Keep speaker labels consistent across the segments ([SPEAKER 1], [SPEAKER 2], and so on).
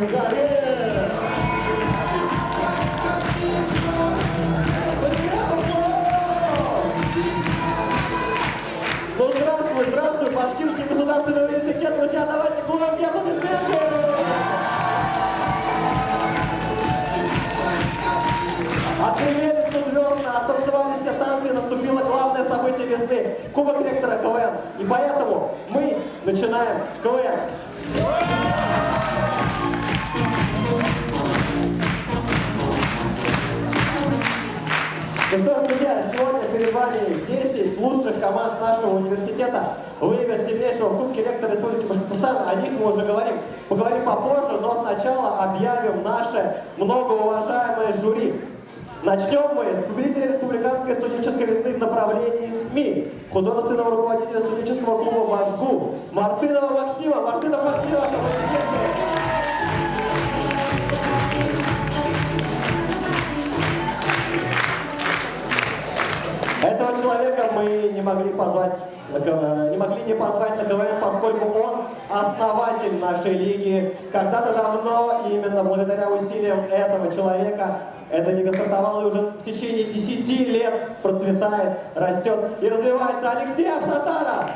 [SPEAKER 1] Гагарин! Ну здравствуй, здравствуй, Башкирский государственный университет, друзья, давайте громкие аплодисменты! Отгремели студвесна, оттанцевались все танцы, наступило главное событие весны – Кубок ректора КВН. И поэтому мы начинаем КВН. Ну что ж, друзья, сегодня перед вами 10 лучших команд нашего университета выявят сильнейшего в Кубке ректора Республики Башкортостан. О них мы уже поговорим попозже, но сначала объявим наше многоуважаемое жюри. Начнем мы с победителя Республиканской студенческой весны в направлении СМИ, художественного руководителя студенческого клуба «Башгу» Мартынова Максима. Мартынов Максим, этого человека мы не могли не позвать на КВН, поскольку он основатель нашей лиги. Когда-то давно, именно благодаря усилиям этого человека, эта лига стартовала и уже в течение 10 лет процветает, растет и развивается. Алексей Абсатаров!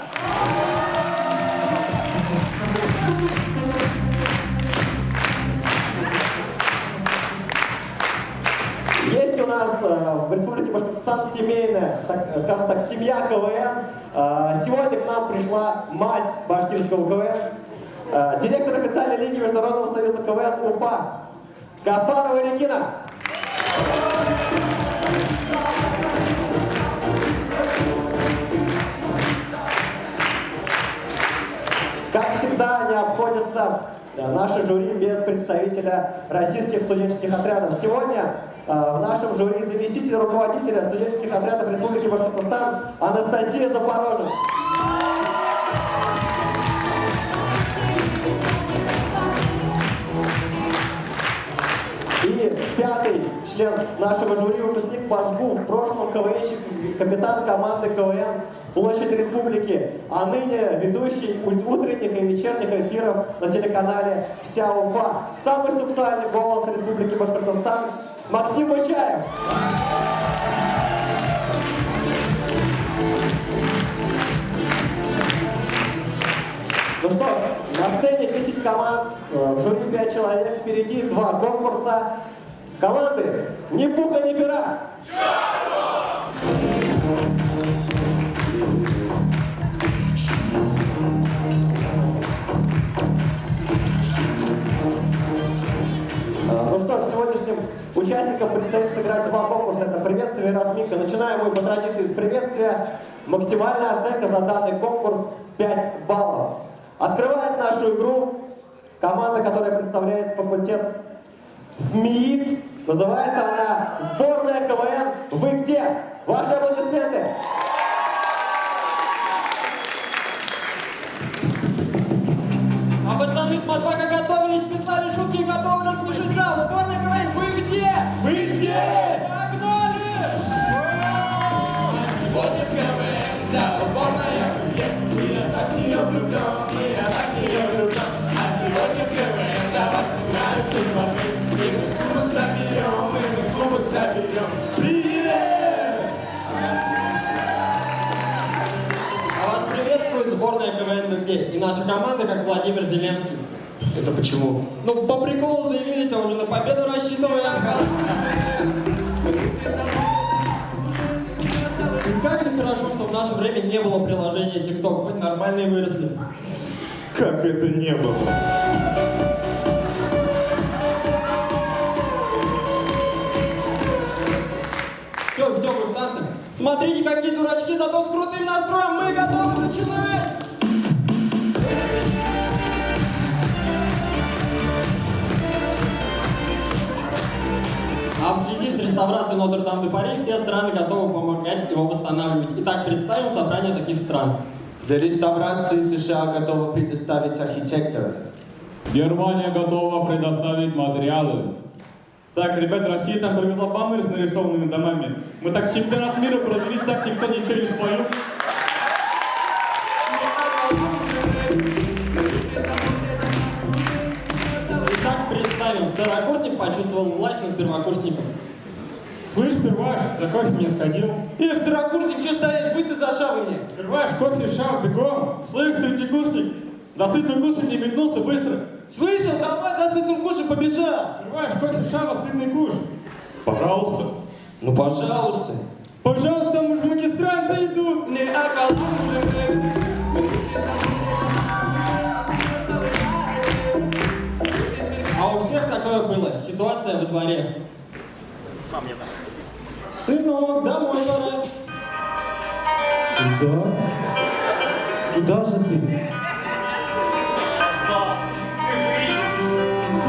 [SPEAKER 1] Есть у нас в Республике Башкортостан семейная, скажем так, семья КВН. Сегодня к нам пришла мать башкирского КВН, директор официальной лиги Международного союза КВН УФА Кафарова Регина. Как всегда, не обходится наше жюри без представителя российских студенческих отрядов. Сегодня в нашем жюри заместитель руководителя студенческих отрядов Республики Башкортостан Анастасия Запорожец. И пятый член нашего жюри, выпускник Башгу, в прошлом КВНщик, капитан команды КВН Площадь Республики, а ныне ведущий утренних и вечерних эфиров на телеканале «Вся Уфа». Самый сексуальный голос Республики Башкортостан Максим Бучаев. Ну что, на сцене 10 команд, в жюри 5 человек, впереди 2 конкурса. Команды «Ни пуха, ни пера». Ну что ж, сегодняшним участникам предстоит сыграть 2 конкурса. Это приветствие и разминка. Начинаем мы по традиции с приветствия. Максимальная оценка за данный конкурс 5 баллов. Открывает нашу игру команда, которая представляет факультет ФМИИТ. Называется она «Сборная КВН. Вы где?». Ваши аплодисменты.
[SPEAKER 2] А пацаны с Матбака готовились, писали шутки, готовы рассмешить зал. Сборная КВН, вы где?
[SPEAKER 1] Мы здесь!
[SPEAKER 2] Погнали!
[SPEAKER 1] Сегодня КВН, да, сборная где? Я так ее влюблен, я так ее влюблен. А сегодня КВН, да, вас нравится смотреть. И мы кубок заберем, и мы кубок заберем. Привет!
[SPEAKER 2] А вас приветствует сборная КВН «Вы где?» И наша команда, как Владимир Зеленский.
[SPEAKER 1] Это почему?
[SPEAKER 2] Ну, по приколу заявились, а уже на победу рассчитываем. И как же хорошо, что в наше время не было приложения TikTok, хоть нормальные выросли.
[SPEAKER 1] Как это не было?
[SPEAKER 2] Все, вы в танце. Смотрите, какие дурачки, зато с крутым настроем мы готовы начинать! А в связи с реставрацией Нотр-Дам-де-Пари все страны готовы помогать его восстанавливать. Итак, представим собрание таких стран.
[SPEAKER 3] Для реставрации США готовы предоставить архитекторов.
[SPEAKER 4] Германия готова предоставить материалы.
[SPEAKER 5] Так, ребят, Россия там привезла баннеры с нарисованными домами. Мы так чемпионат мира провели, так никто ничего не споил.
[SPEAKER 2] Итак, второкурсник почувствовал власть над первокурсником.
[SPEAKER 5] Слышь, перваш, за кофе мне сходил.
[SPEAKER 3] Второкурсник, что стоишь? Быстро за шавы мне.
[SPEAKER 5] Перваш, кофе, шаг, бегом. Слышь, третьекурсник, за сытным кушем не метнулся быстро.
[SPEAKER 3] Слышал? Давай за сытным кушем побежал.
[SPEAKER 5] Перваш, кофе, шава, сытный куш. Пожалуйста.
[SPEAKER 3] Ну, пожалуйста.
[SPEAKER 5] Пожалуйста, там уже магистранты идут.
[SPEAKER 2] А у всех такое было. Ситуация во дворе. Сынок, домой пора.
[SPEAKER 3] Куда? Куда же ты?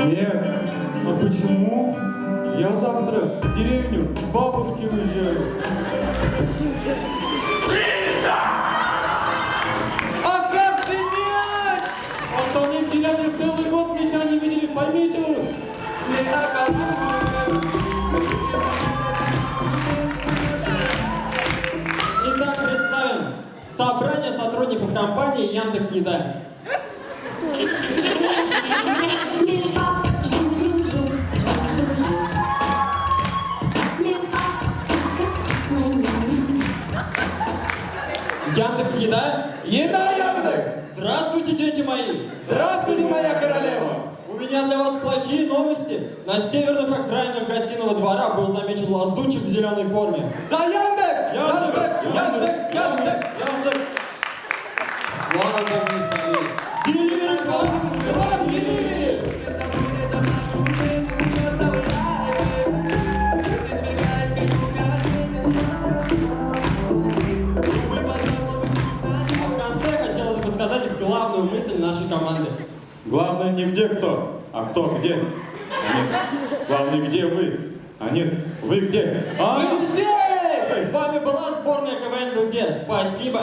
[SPEAKER 5] Нет. А почему? Я завтра в деревню к бабушке уезжаю.
[SPEAKER 3] А как же мяч?
[SPEAKER 5] Пацаны в деревне целый год мяча не видели, поймите уж.
[SPEAKER 2] Итак, представим собрание сотрудников компании Яндекс.Еда. Яндекс.Еда?
[SPEAKER 3] Еда, Яндекс!
[SPEAKER 2] Здравствуйте, дети мои!
[SPEAKER 3] Здравствуйте, моя королева!
[SPEAKER 2] У меня для вас плохие новости. На северных окраинах гостиного двора был замечен лазутчик в зеленой форме.
[SPEAKER 3] За Яндекс! Яндекс! Яндекс! Яндекс! Яндекс!
[SPEAKER 2] Слава Богу, не стоит. Деливери,
[SPEAKER 3] Глав деливери!
[SPEAKER 2] А в конце хотелось бы сказать главную мысль нашей команды.
[SPEAKER 5] Главное не где кто, а кто где. А нет, главное где вы. А нет, вы где. А?
[SPEAKER 3] Мы здесь!
[SPEAKER 2] С вами была сборная КВН ВГ. Спасибо.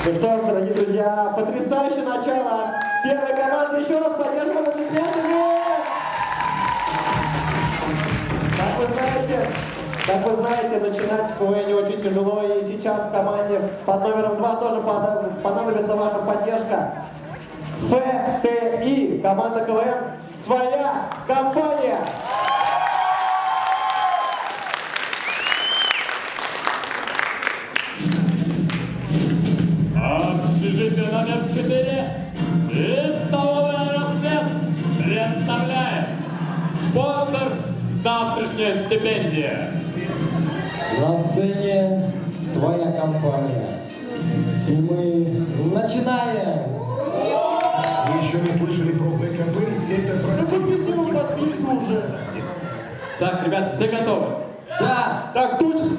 [SPEAKER 1] Ну что ж, дорогие друзья, потрясающее начало первой команды. Еще раз поддержим аплодисментами. Как вы знаете, начинать в КВН очень тяжело, и сейчас в команде под номером 2 тоже понадобится ваша поддержка. ФТИ, команда КВН, своя компания.
[SPEAKER 4] Общежитие номер 4 и столовая «Рассвет» представляет спонсор завтрашняя стипендия.
[SPEAKER 6] На сцене своя компания. И мы начинаем!
[SPEAKER 7] Вы еще не слышали про ВКБ? Это простой
[SPEAKER 5] Так, ребят, все готовы?
[SPEAKER 6] Да!
[SPEAKER 5] Так точно.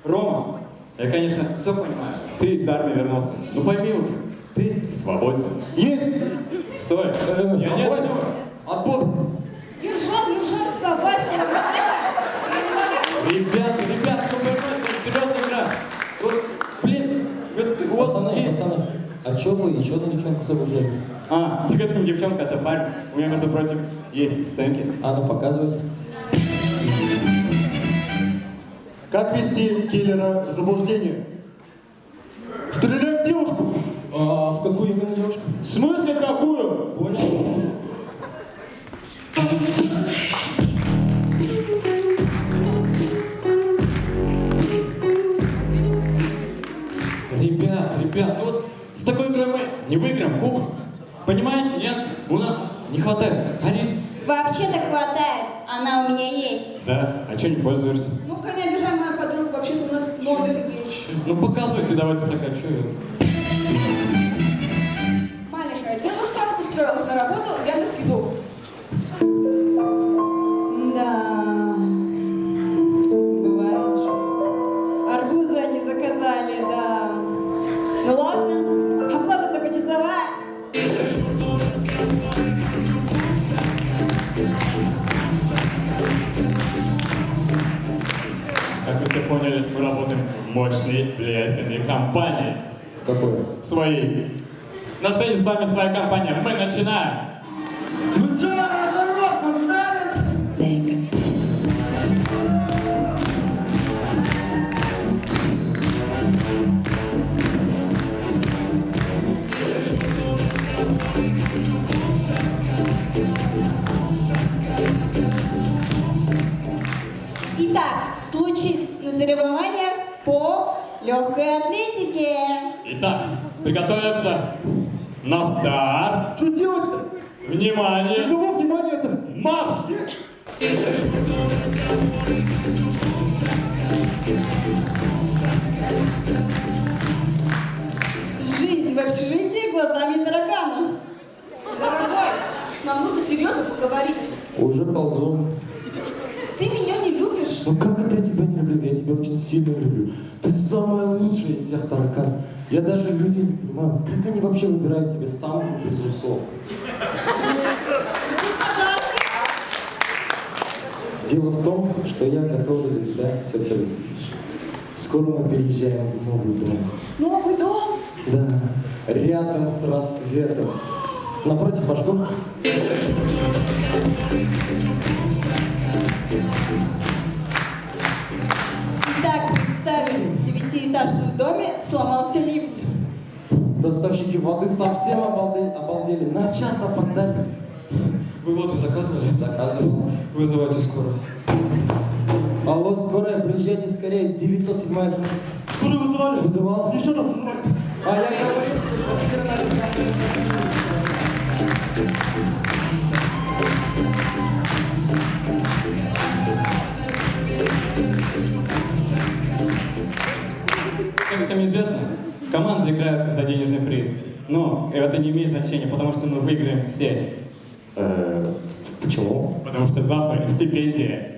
[SPEAKER 5] Рома, я, конечно, все понимаю. Ты из армии вернулся. Ну пойми уже, ты свободен. Есть! Стой! Я не отбор. Отбор!
[SPEAKER 8] Ержан, вставай,
[SPEAKER 5] Ребята, ну поймайте, серьезно игра. Вот, блин, вот у вас
[SPEAKER 6] Пацаны,
[SPEAKER 5] есть.
[SPEAKER 6] пацаны, а чё вы еще одну девчонку соображали?
[SPEAKER 5] А, так это не девчонка, это парень. У меня, между прочим, есть сценки.
[SPEAKER 6] А ну показывайте.
[SPEAKER 1] Как вести киллера в заблуждение? Стреляй в девушку!
[SPEAKER 6] А в какую именно девушку?
[SPEAKER 5] В смысле какую?
[SPEAKER 6] Понял.
[SPEAKER 5] Ребят, ну вот с такой игрой мы не выиграем кубок. Понимаете, нет? У нас не хватает харизмы.
[SPEAKER 8] Вообще-то хватает, она у меня есть.
[SPEAKER 5] Да, а что не пользуешься?
[SPEAKER 8] Ну-ка, не обижай мою подругу, вообще-то у нас номер есть.
[SPEAKER 5] Ну показывайте, давайте так, а что я?
[SPEAKER 8] Маленькая девушка устроилась на работу в Яндекс.Еду. Да, бывает же. Арбуза не заказали, да. Ну ладно, оплата-то почасовая.
[SPEAKER 4] Как вы все поняли, мы работаем в мощной, влиятельной компании.
[SPEAKER 6] В какой?
[SPEAKER 4] Своей. На сцене с вами своя компания. Мы начинаем.
[SPEAKER 8] Итак, случись на соревнованиях по легкой атлетике.
[SPEAKER 4] Итак, приготовиться. На старт.
[SPEAKER 1] Что делать-то?
[SPEAKER 4] Внимание.
[SPEAKER 1] Кого внимание-то?
[SPEAKER 4] Марш!
[SPEAKER 8] Жизнь в общежитии глазами таракана. Дорогой, нам нужно серьезно поговорить.
[SPEAKER 6] Уже ползу.
[SPEAKER 8] Ты меня не любишь?
[SPEAKER 6] Ну как это я тебя не люблю? Я тебя очень сильно люблю. Ты самая лучшая из всех таракан. Я даже людей не понимаю, как они вообще выбирают себе самку без усов. Дело в том, что я готовлю для тебя сюрприз. Скоро мы переезжаем в новый дом.
[SPEAKER 8] Новый дом?
[SPEAKER 6] Да, рядом с рассветом. Напротив ваш дом.
[SPEAKER 8] Итак, представим, в 9-этажном доме сломался лифт.
[SPEAKER 6] Доставщики воды совсем обалдели. На час опоздали.
[SPEAKER 3] Вы воду заказывали?
[SPEAKER 6] Заказывал.
[SPEAKER 3] Вызывайте скорую.
[SPEAKER 6] Алло, скорая, приезжайте скорее, 907 комната.
[SPEAKER 1] Скорую вызывали?
[SPEAKER 6] Вызывал.
[SPEAKER 1] Еще раз вызывали.
[SPEAKER 6] А я говорю, что квартира
[SPEAKER 4] Как всем известно, команды играют за денежный приз. Но это не имеет значения, потому что мы выиграем все.
[SPEAKER 6] Почему?
[SPEAKER 4] Потому что завтра стипендия.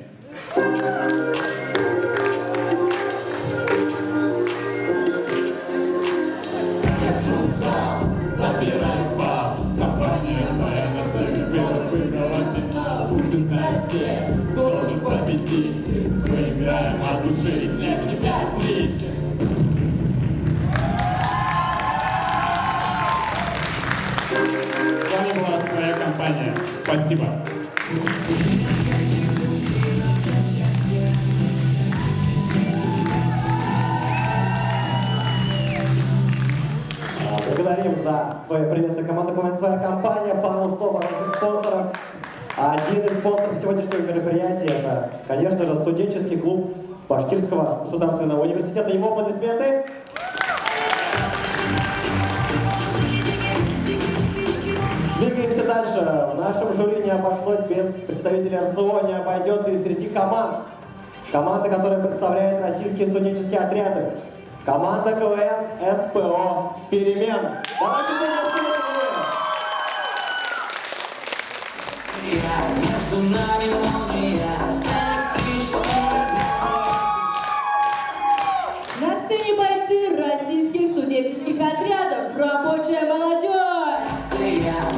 [SPEAKER 4] Выиграем от души для тебя, зритель. С вами была своя компания. Спасибо.
[SPEAKER 1] Благодарим за свою приветственную команду. Помнит своя компания, пару слов о наших спонсорах. Один из спонсоров сегодняшнего мероприятия — это, конечно же, студенческий клуб Башкирского государственного университета. Его аплодисменты. Двигаемся дальше. В нашем жюри не обошлось без представителей РСО, не обойдется и среди команд. Команда, которая представляет российские студенческие отряды. Команда КВН СПО «Перемен». Давайте поздравляем!
[SPEAKER 9] Между нами молния с электрическим
[SPEAKER 8] На сцене бойцы российских студенческих отрядов «Рабочая молодежь».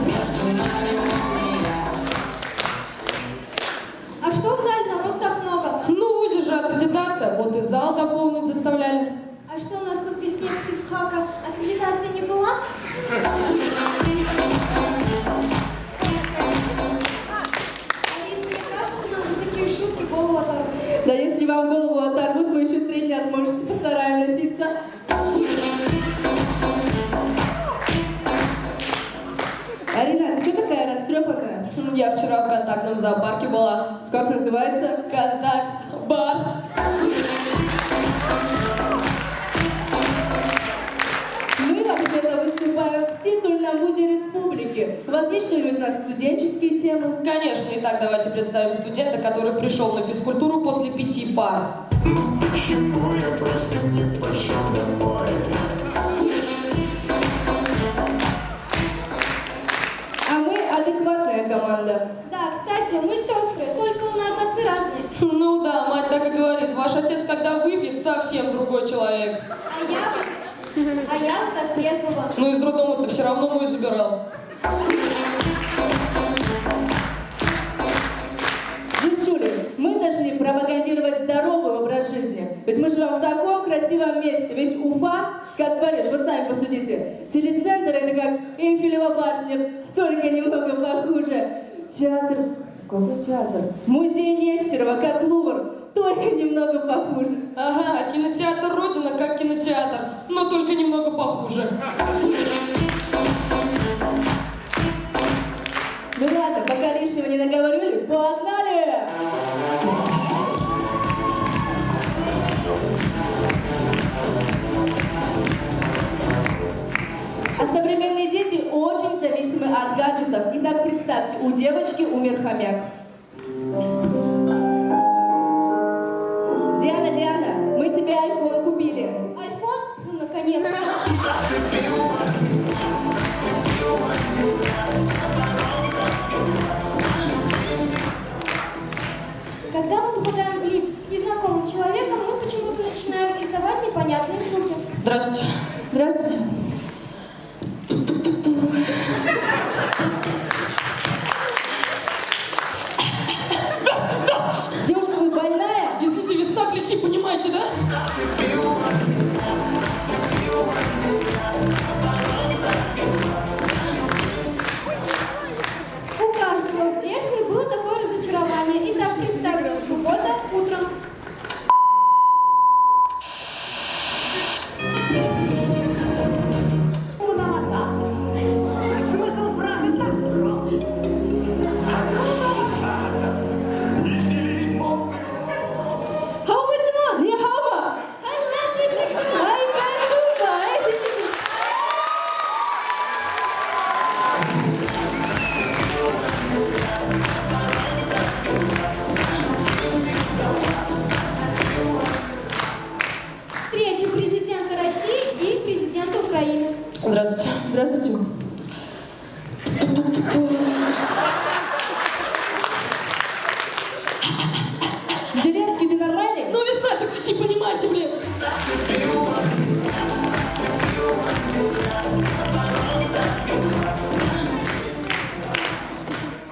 [SPEAKER 9] между нами молния.
[SPEAKER 8] А что в зале народ так много?
[SPEAKER 10] Ну, в ВУЗе же аккредитация, вот и зал заполнить заставляли.
[SPEAKER 8] А что у нас тут весне психфака аккредитации не была? Алин, мне кажется, нам за такие шутки голову оторвут.
[SPEAKER 10] Да если вам голову оторвут, вы еще 3 дня сможете по сараю носиться.
[SPEAKER 8] Арина, ты что такая растрепанная?
[SPEAKER 10] Я вчера в контактном зоопарке была.
[SPEAKER 8] Как называется?
[SPEAKER 10] Контакт-бар.
[SPEAKER 8] Мы вообще-то выступаем в титульном вузе республики. У вас есть что-нибудь на студенческие темы?
[SPEAKER 10] Конечно, итак, давайте представим студента, который пришел на физкультуру после 5 пар.
[SPEAKER 7] Почему я просто не пошел домой?
[SPEAKER 8] А мы адекватная команда. Да, кстати, мы сестры, только у нас отцы разные.
[SPEAKER 10] Ну да, мать так и говорит, ваш отец, когда выпьет, совсем другой человек.
[SPEAKER 8] А я вот от трезвого.
[SPEAKER 10] Ну из роддома-то все равно мой забирал.
[SPEAKER 8] Девчули, мы должны пропагандировать здоровый образ жизни. Ведь мы живем в таком красивом месте. Ведь Уфа, как Париж, вот сами посудите. Телецентр — это как Эйфелева башня, только немного похуже. Театр... Какой театр? Музей Нестерова, как Лувр, только немного похуже.
[SPEAKER 10] Ага, кинотеатр Родина как кинотеатр, но только немного похуже.
[SPEAKER 8] Ну ладно, пока лишнего не наговорили, погнали! у девочки умер хомяк. Диана, мы тебе айфон купили.
[SPEAKER 11] Айфон? Ну, наконец-то. Когда мы попадаем в лифт с незнакомым человеком, мы почему-то начинаем издавать непонятные звуки.
[SPEAKER 10] Здравствуйте.
[SPEAKER 8] Здравствуйте. Девушка, вы больная?
[SPEAKER 10] Извините, весна, клещи, понимаете, да?
[SPEAKER 11] У каждого в детстве было такое разочарование. Итак, представьте, суббота, утром.
[SPEAKER 8] Хаумацмон, не хаума! Ай, пандуба,
[SPEAKER 11] Встреча президента России и президента Украины.
[SPEAKER 10] Здравствуйте.
[SPEAKER 8] Здравствуйте. Зеленский, ты нормальный?
[SPEAKER 10] Ну, весна же, клещи, понимаете, блин.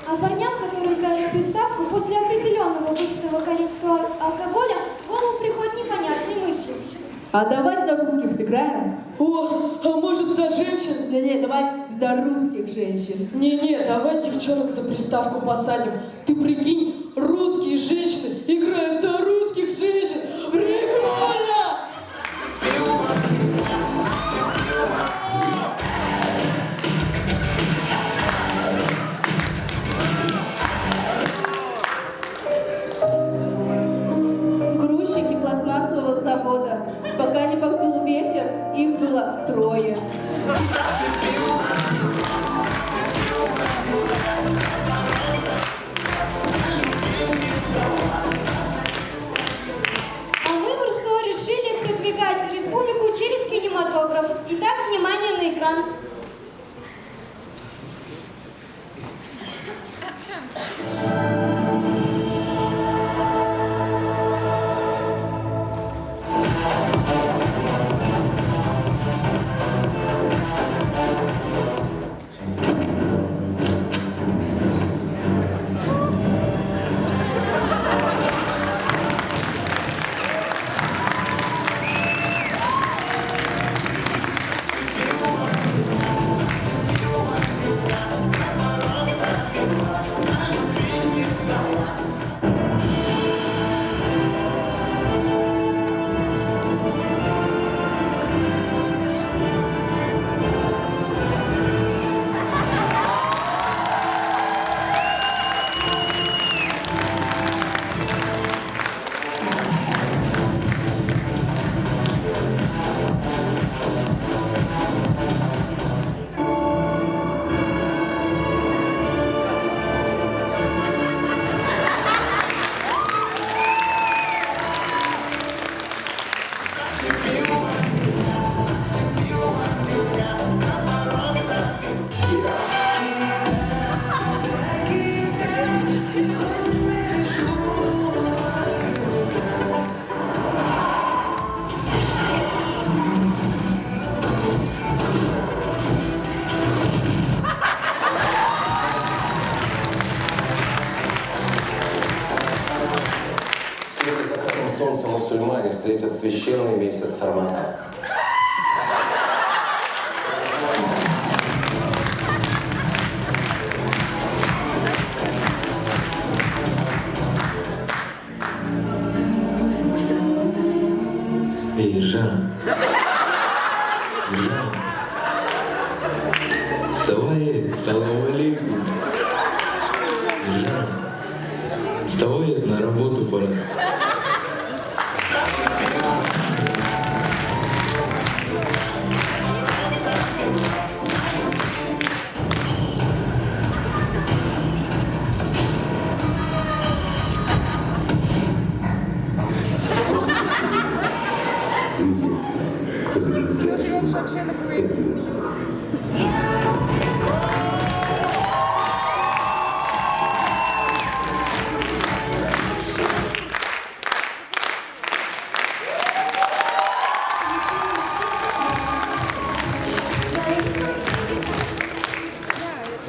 [SPEAKER 11] А парням, которые играют в приставку, после определенного выпитого количества алкоголя в голову приходят непонятные мысли.
[SPEAKER 8] А давай за русских сыграем?
[SPEAKER 10] О, а может за женщин?
[SPEAKER 8] Не-не, давай за русских женщин.
[SPEAKER 10] Не-не, давай девчонок за приставку посадим. Ты прикинь, русские женщины играют за русских женщин. Прикольно!
[SPEAKER 8] Грузчики пластмассового завода. Пока не подул ветер, их было 3.
[SPEAKER 11] А мы в РСО решили продвигать республику через кинематограф. Итак, внимание на экран.
[SPEAKER 12] Перед закатом солнца мусульмане встретят священный месяц Рамазан.
[SPEAKER 6] Эй, Жан. Жан. Вставай, салам алейкум. Жан. Вставай, на работу пора.
[SPEAKER 12] Единственное, кто бежит дальше, это вертолет.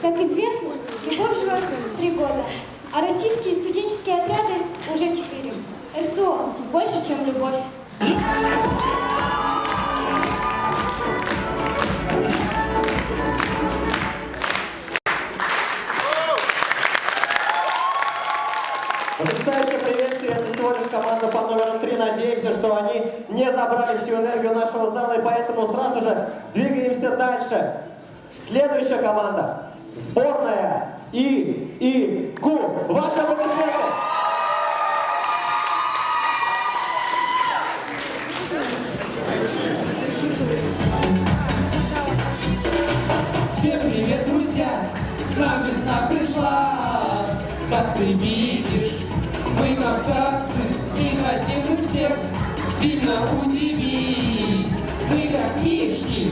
[SPEAKER 11] Как известно, любовь живет 3 года, а российские студенческие отряды уже 4. РСО больше, чем любовь.
[SPEAKER 1] Потрясающее приветствие, это всего лишь команда под номером 3. Надеемся, что они не забрали всю энергию нашего зала, и поэтому сразу же двигаемся дальше. Следующая команда. Сборная ИИГУ. Ваши аплодисменты.
[SPEAKER 9] Всем привет, друзья! К нам весна пришла, как ты видишь, мы кавказцы и хотим всех сильно удивить. Мы как мишки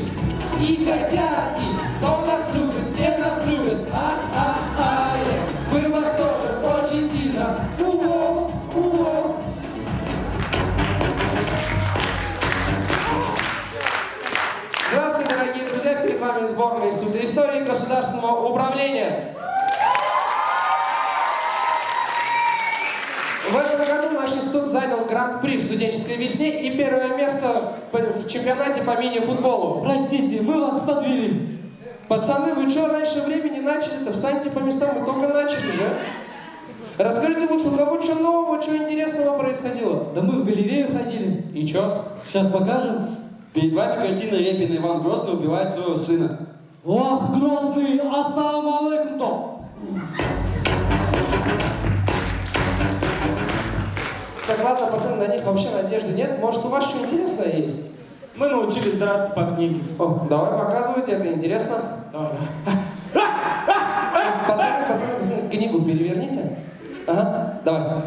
[SPEAKER 9] и котятки, кто нас любит, всех нас любит. А-а-а-е. Мы вас тоже очень сильно. У-о, у-о.
[SPEAKER 13] Здравствуйте, дорогие друзья! Перед вами сборная Института истории государственного управления. В этом году наш институт занял гран-при в студенческой весне и первое место в чемпионате по мини-футболу.
[SPEAKER 6] Простите, мы вас подвели.
[SPEAKER 13] Пацаны, вы что раньше времени начали-то? Встаньте по местам, мы только начали же. Расскажите лучше, у кого что нового, что интересного происходило?
[SPEAKER 6] Да мы в галерею ходили.
[SPEAKER 13] И что?
[SPEAKER 6] Сейчас покажем.
[SPEAKER 3] Перед вами картина Репина «Иван Грозный убивает своего сына».
[SPEAKER 6] Ох, Грозный, ассаламу алейкум-то.
[SPEAKER 13] Так, ладно, пацаны, на них вообще надежды нет. Может, у вас что интересное есть?
[SPEAKER 6] Мы научились драться по книге.
[SPEAKER 13] О, давай, показывайте, это интересно.
[SPEAKER 6] Давай.
[SPEAKER 13] Пацаны, книгу переверните. Ага, давай.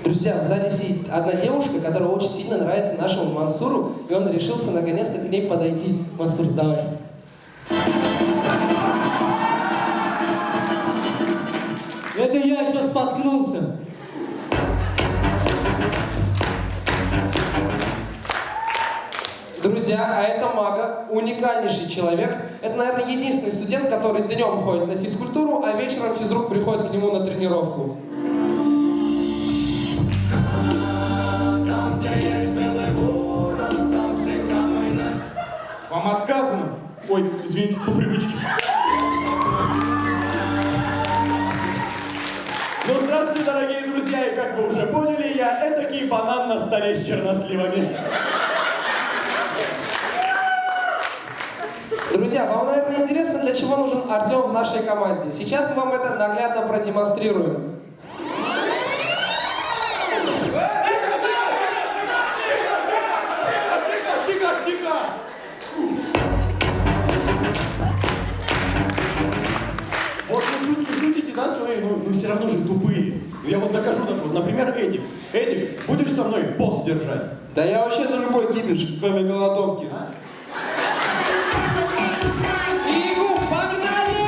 [SPEAKER 13] Друзья, в зале сидит одна девушка, которая очень сильно нравится нашему Мансуру, и он решился наконец-то к ней подойти. Мансур, давай.
[SPEAKER 6] Это я сейчас споткнулся.
[SPEAKER 13] Друзья, а это Мага, уникальнейший человек. Это, наверное, единственный студент, который днем ходит на физкультуру, а вечером физрук приходит к нему на тренировку.
[SPEAKER 5] Вам отказано? Ой, извините, по привычке.
[SPEAKER 1] Ну, здравствуйте, дорогие друзья, и как вы уже поняли, я этакий банан на столе с черносливами.
[SPEAKER 13] Друзья, вам, наверное, интересно, для чего нужен Артем в нашей команде. Сейчас мы вам это наглядно продемонстрируем.
[SPEAKER 1] Тихо! Вот вы шутите, да, свои, но все равно же тупые. Я вот докажу, вот, например, Эдик. Эдик, будешь со мной пост держать?
[SPEAKER 3] Да я вообще за любой кипиш, кроме голодовки.
[SPEAKER 9] Игу, погнали!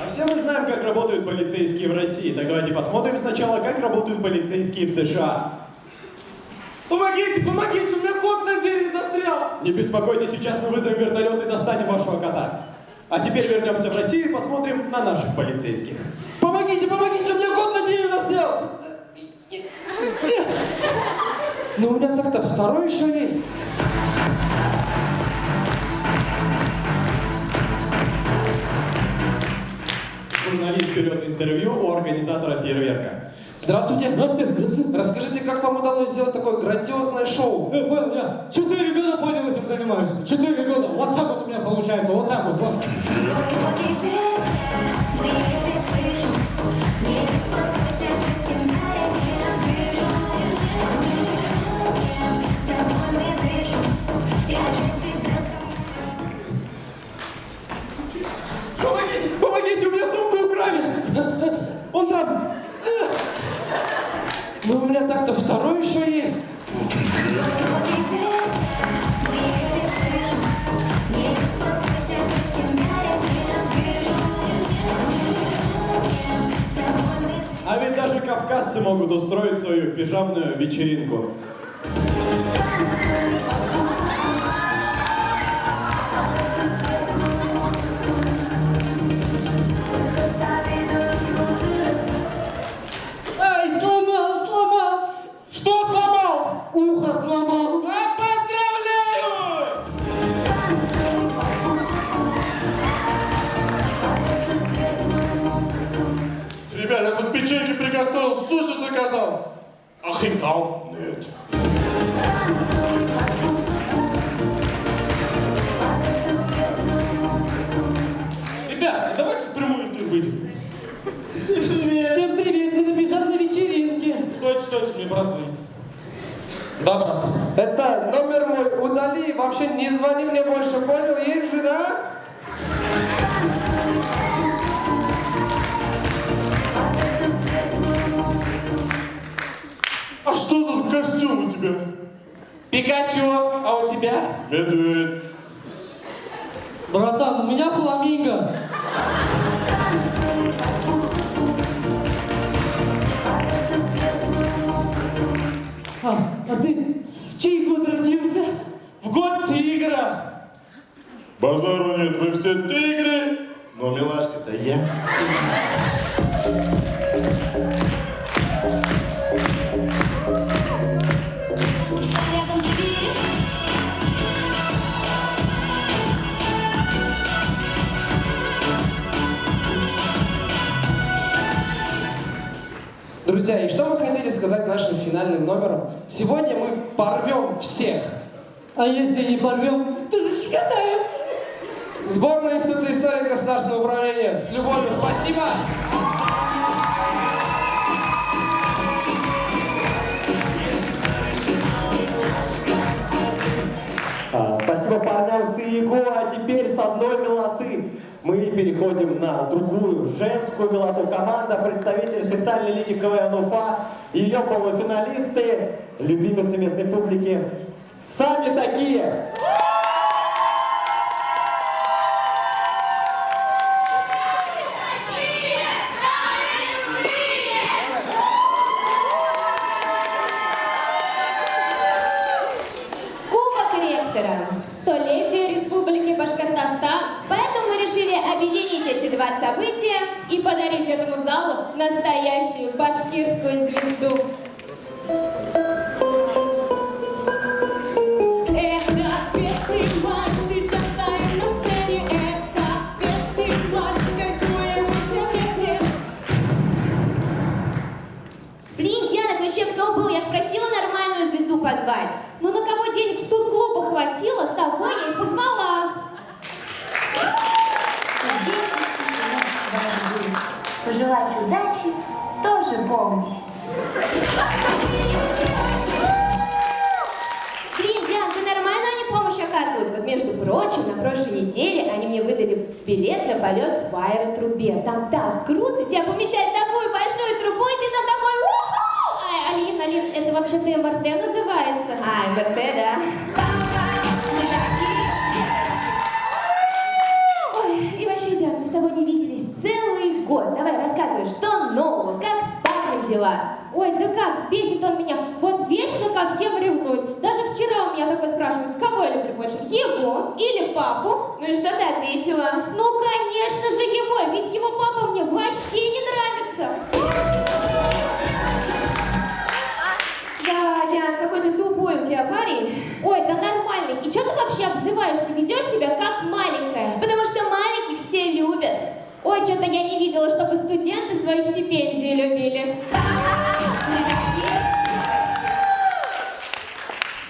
[SPEAKER 1] А все мы знаем, как работают полицейские в России. Так давайте посмотрим сначала, как работают полицейские в США.
[SPEAKER 5] Помогите, помогите, у меня кот на дереве застрял.
[SPEAKER 1] Не беспокойтесь, сейчас мы вызовем вертолет и достанем вашего кота. А теперь вернемся в Россию и посмотрим на наших полицейских.
[SPEAKER 3] Помогите, помогите, у меня кот на дереве застрял.
[SPEAKER 13] Ну, у меня так-то второй еще есть.
[SPEAKER 1] Журналист берет интервью у организатора фейерверка.
[SPEAKER 13] Здравствуйте.
[SPEAKER 6] Здравствуйте.
[SPEAKER 13] Расскажите, как вам удалось сделать такое грандиозное шоу?
[SPEAKER 6] Понял, я 4 года понял этим занимаюсь. 4 года. Вот так вот у меня получается. Вот так вот. Вот.
[SPEAKER 3] кавказцы могут устроить свою пижамную вечеринку.
[SPEAKER 9] Ай, сломал!
[SPEAKER 1] Что сломал? Ухо сломал.
[SPEAKER 9] Поздравляю!
[SPEAKER 7] Ребят, я тут печеньки приготовил, суши заказал. Ахинкал? Нет.
[SPEAKER 5] Ребят, давайте в прямой эфир выйдем.
[SPEAKER 9] Всем привет, мы на пижамной вечеринке.
[SPEAKER 5] Стойте, мне брат звонит.
[SPEAKER 13] Да, брат. Это номер мой, удали, вообще не звони мне больше, понял? Есть же, да?
[SPEAKER 7] А что за костюм у тебя?
[SPEAKER 9] Пикачу, а у тебя?
[SPEAKER 7] Медведь.
[SPEAKER 9] Братан, у меня фламинго. А ты в чей год родился?
[SPEAKER 5] В год тигра.
[SPEAKER 7] Базару нет, вы все тигры. Но милашка-то я.
[SPEAKER 13] Друзья, и что мы хотели сказать нашим финальным номером? Сегодня мы порвем всех.
[SPEAKER 9] А если не порвем, то защекотаем.
[SPEAKER 13] Сборная Института истории государственного управления. С любовью, спасибо!
[SPEAKER 1] Спасибо парням с ИЕГО, а теперь с одной милоты мы переходим на другую женскую милоту. Команда, представитель специальной лиги КВН Уфа, ее полуфиналисты, любимицы местной публики, сами такие.
[SPEAKER 8] Кубок ректора.
[SPEAKER 11] Столетие Республики Башкортостан.
[SPEAKER 8] Поэтому мы решили объединить эти два события
[SPEAKER 11] И подарить этому залу настоящую башкирскую звезду. Это фестиваль, сейчас стоим на сцене. Это фестиваль, кайфуем мы все вместе.
[SPEAKER 8] Блин, Диана, это вообще кто был? Я ж просила нормальную звезду позвать.
[SPEAKER 11] Ну на кого денег в студ-клуба хватило, того я и позвала.
[SPEAKER 8] Пожелать удачи, тоже помощь. Блин, Диан, ты нормально они помощь оказывают? Вот, между прочим, на прошлой неделе они мне выдали билет на полет в аэротрубе. Там так круто, тебя помещают в такую большую трубу, и ты там такой уху!
[SPEAKER 11] Ай, Алин, это вообще-то МРТ называется.
[SPEAKER 8] А, МРТ, да. Ой, и вообще, Диан, мы с тобой не виделись целый год. Давай, рассказывай, что нового, как с парнем дела?
[SPEAKER 11] Ой, да как, бесит он меня. Вот вечно ко всем ревнует. Даже вчера у меня такой спрашивает, кого я люблю больше, его или папу?
[SPEAKER 8] Ну и что ты ответила?
[SPEAKER 11] Ну, конечно же, его, ведь его папа мне вообще не нравится.
[SPEAKER 8] Да, Диан, какой ты тупой у тебя парень.
[SPEAKER 11] Ой, да нормальный. И что ты вообще обзываешься, ведешь себя как маленькая?
[SPEAKER 8] Потому что маленьких все любят.
[SPEAKER 11] Ой, что-то я не видела, чтобы студенты свою стипендию любили.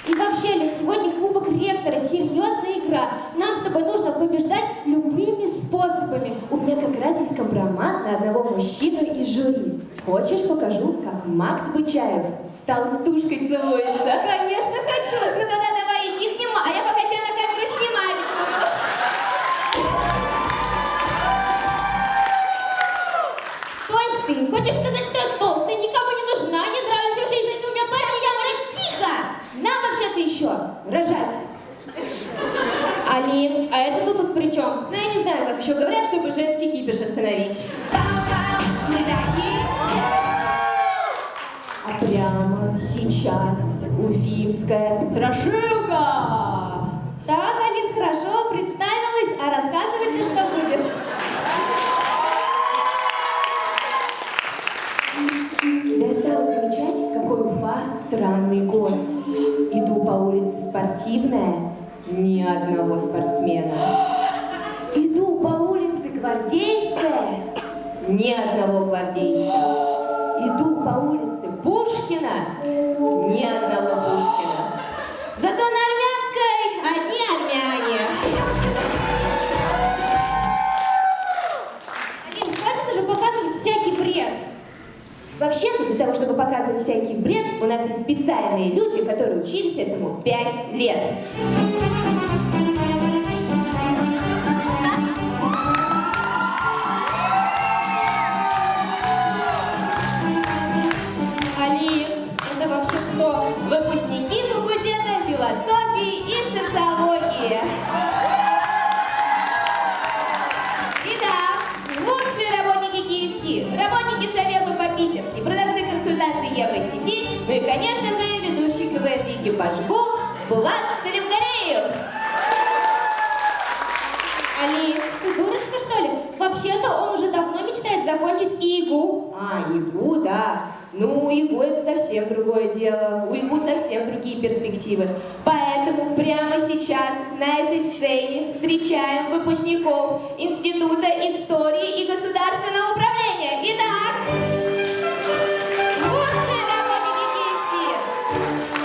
[SPEAKER 11] И вообще, Лен, сегодня Кубок Ректора, серьезная игра. Нам с тобой нужно побеждать любыми способами.
[SPEAKER 8] У меня как раз есть компромат на одного мужчину из жюри. Хочешь, покажу, как Макс Бычаев с толстушкой целуется?
[SPEAKER 11] Конечно, хочу.
[SPEAKER 8] Ну тогда давай иди к нему, а я пока тебя на камеру снимаю.
[SPEAKER 11] То есть ты хочешь сказать, что я толстая, никому не нужна, не нравлюсь вообще из-за двумя парнями?
[SPEAKER 8] Тихо! Нам вообще-то еще рожать.
[SPEAKER 11] Алин, а это тут при чем?
[SPEAKER 8] Ну я не знаю, как еще говорят, чтобы женский кипиш остановить. сейчас уфимская страшилка.
[SPEAKER 11] Так, Алин, хорошо, представилась, а рассказывать ты что будешь?
[SPEAKER 8] Досталось замечать, какой Уфа странный город. Иду по улице спортивная, ни одного спортсмена. Иду по улице гвардейская, ни одного гвардейца. Иду по улице Пушкина, ни одного Пушкина. Зато на Армянской одни армяне.
[SPEAKER 11] Алин, хватит уже показывать всякий бред.
[SPEAKER 8] Вообще-то для того, чтобы показывать всякий бред, у нас есть специальные люди, которые учились этому 5 лет.
[SPEAKER 11] Алин, это вообще кто?
[SPEAKER 8] Выпускники факультета философии и социологии. Итак, лучшие работники KFC, работники шавермы по-питерски, продавцы консультации Евросети, ну и, конечно же, ведущий КВН Лиги Башку Булат Салимгареев.
[SPEAKER 11] Алин, ты дурочка, что ли? Вообще-то он уже давно мечтает закончить ИГУ.
[SPEAKER 8] ИГУ, да. Ну, ИГУ это совсем другое дело. У ИГУ совсем другие перспективы. Поэтому прямо сейчас на этой сцене встречаем выпускников Института истории и государственного управления. Итак, лучшие работники KFC,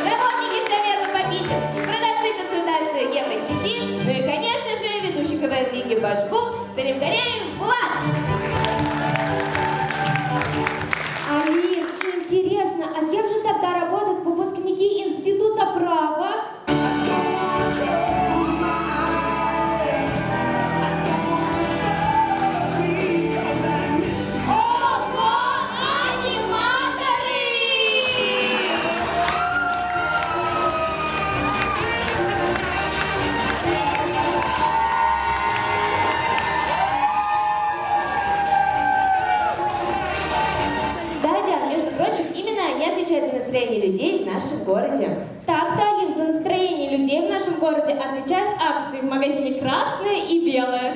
[SPEAKER 8] работники шавермы по-питерски, продавцы консультации Евросети, ну и, конечно же, ведущий КВН Лиги Башку Салимгареев Влад.
[SPEAKER 11] Алин, интересно, а кем же тогда работают выпускники Института права?
[SPEAKER 8] Ого, аниматоры! Да, Диана, между прочим, именно они отвечают за настроение людей в нашем городе.
[SPEAKER 11] Так-то, Алин, за настроение людей в нашем городе отвечают акции в магазине «Красное и белое».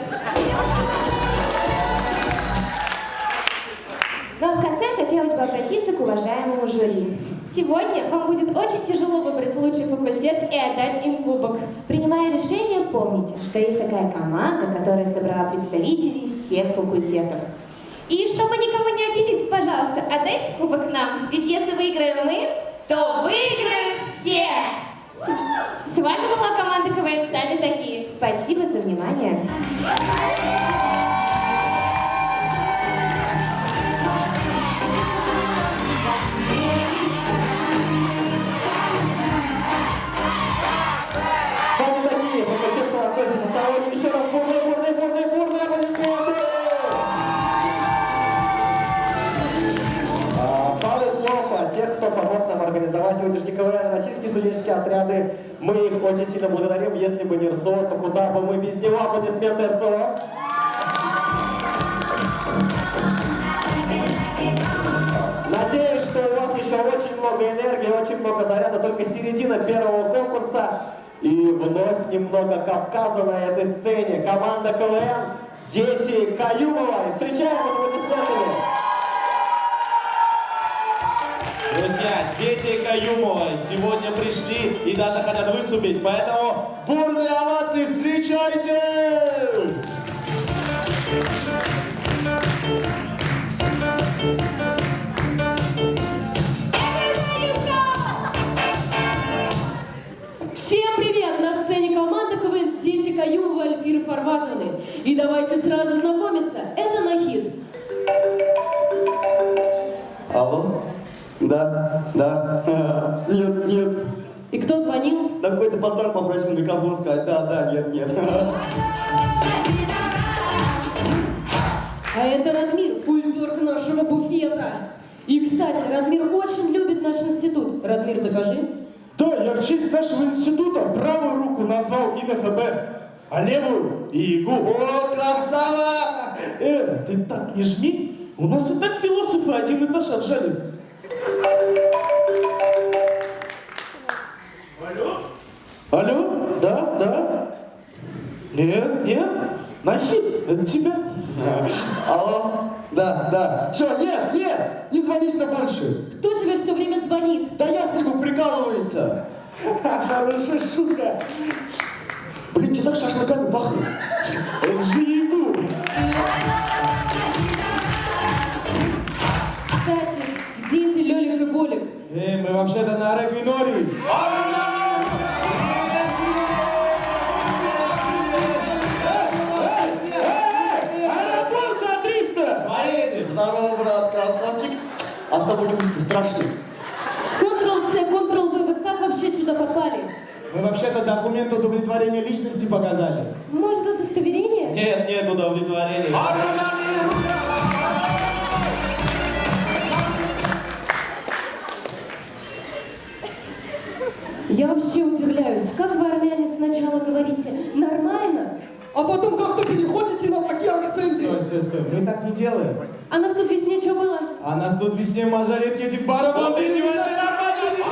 [SPEAKER 8] Ну а в конце хотелось бы обратиться к уважаемому жюри.
[SPEAKER 11] Сегодня вам будет очень тяжело выбрать лучший факультет и отдать им кубок.
[SPEAKER 8] Принимая решение, помните, что есть такая команда, которая собрала представителей всех факультетов.
[SPEAKER 11] И чтобы никого не обидеть, пожалуйста, отдайте кубок нам.
[SPEAKER 8] Ведь если выиграем мы, то выиграют все!
[SPEAKER 11] С вами была команда КВН «Сами такие».
[SPEAKER 8] Спасибо за внимание.
[SPEAKER 1] Сами такие, факультет философии и социологии. Еще раз бурные аплодисменты! Пару слов о тех, кто помог нам организовать сегодняшний КВН, российские студенческие отряды. Мы их очень сильно благодарим. Если бы не РСО, то куда бы мы без него? Аплодисменты РСО. Надеюсь, что у вас еще очень много энергии, очень много заряда, только середина первого конкурса. И вновь немного Кавказа на этой сцене. Команда КВН «Дети Каюмова». И встречаем их аплодисментами.
[SPEAKER 7] Друзья, дети Каюмова сегодня пришли и даже хотят выступить, поэтому бурные овации встречайте!
[SPEAKER 10] Всем привет! На сцене команда КВН «Дети Каюмова» Альфир Фарвазаны. И давайте сразу знакомиться. Это Нахид.
[SPEAKER 1] Алло? Да. Нет.
[SPEAKER 10] И кто звонил?
[SPEAKER 1] Да какой-то пацан попросил микрофон сказать. Да, нет.
[SPEAKER 10] А это Радмир, культург нашего буфета. И, кстати, Радмир очень любит наш институт. Радмир, докажи.
[SPEAKER 7] Да, я в честь нашего института правую руку назвал ИНФБ, а левую ИГУ.
[SPEAKER 1] О, красава!
[SPEAKER 7] Ты так не жми, у нас и так философы один этаж отжали.
[SPEAKER 6] Алло? Да? Нет? Нахид, это тебя?
[SPEAKER 1] Алло? Да. Все, нет, не звони сюда больше.
[SPEAKER 8] Кто тебе все время звонит?
[SPEAKER 1] Да ястребу прикалывается.
[SPEAKER 6] Хорошая шутка.
[SPEAKER 1] Блин, тебе так шашлыками пахнет.
[SPEAKER 6] Жигу.
[SPEAKER 8] Кстати, где эти Лёлик и Болик?
[SPEAKER 7] Мы вообще-то на Регвиноре.
[SPEAKER 6] Аэропорт за 300.
[SPEAKER 7] Поедем.
[SPEAKER 1] Здорово, брат, красавчик. А с тобой не будет страшный.
[SPEAKER 8] Ctrl-C, Ctrl-V, вы как вообще сюда попали?
[SPEAKER 7] Мы вообще-то документ удовлетворения личности показали.
[SPEAKER 8] Может, удостоверение?
[SPEAKER 7] Нет удовлетворения.
[SPEAKER 8] Я вообще удивляюсь, как вы, армяне, сначала говорите «нормально»,
[SPEAKER 10] А потом как-то переходите на такие акценты.
[SPEAKER 7] Стой. Мы так не делаем.
[SPEAKER 8] а нас тут весне что было?
[SPEAKER 7] А нас тут весне мажоретки этих барабан, эти вообще нормально не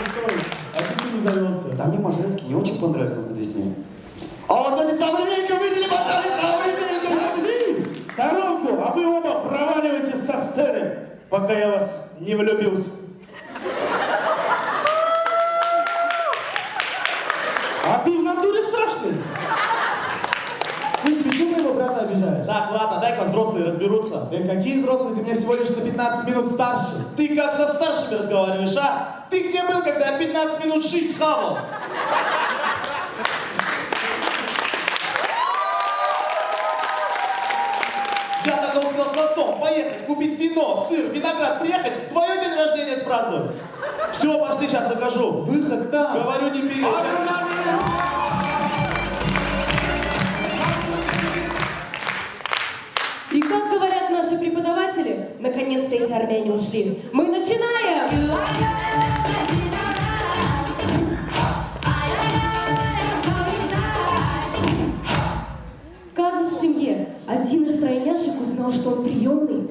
[SPEAKER 7] Стой. А ты что не завелся?
[SPEAKER 1] Да мне мажоретки не очень понравились на весне. А вот они современника видели, мотали современника!
[SPEAKER 6] В сторонку, а вы оба проваливаетесь со сцены, пока я вас не влюбился. А ты в натуре страшный.
[SPEAKER 7] Слышь, ты что моего брата обижаешь? Так, ладно, дай-ка взрослые разберутся. Какие взрослые? Ты меня всего лишь на 15 минут старше. Ты как со старшими разговариваешь, а? Ты где был, когда я 15 минут жизнь хавал? Я тогда успел с отцом поехать, купить вино, сыр, виноград, приехать, твое день рождения спраздновать. Все, пошли, сейчас покажу. Выход там. Говорю, не перечь.
[SPEAKER 8] И как говорят наши преподаватели, наконец-то эти армяне ушли. Мы начинаем! Казус в семье. Один из тройняшек узнал, что он приемный.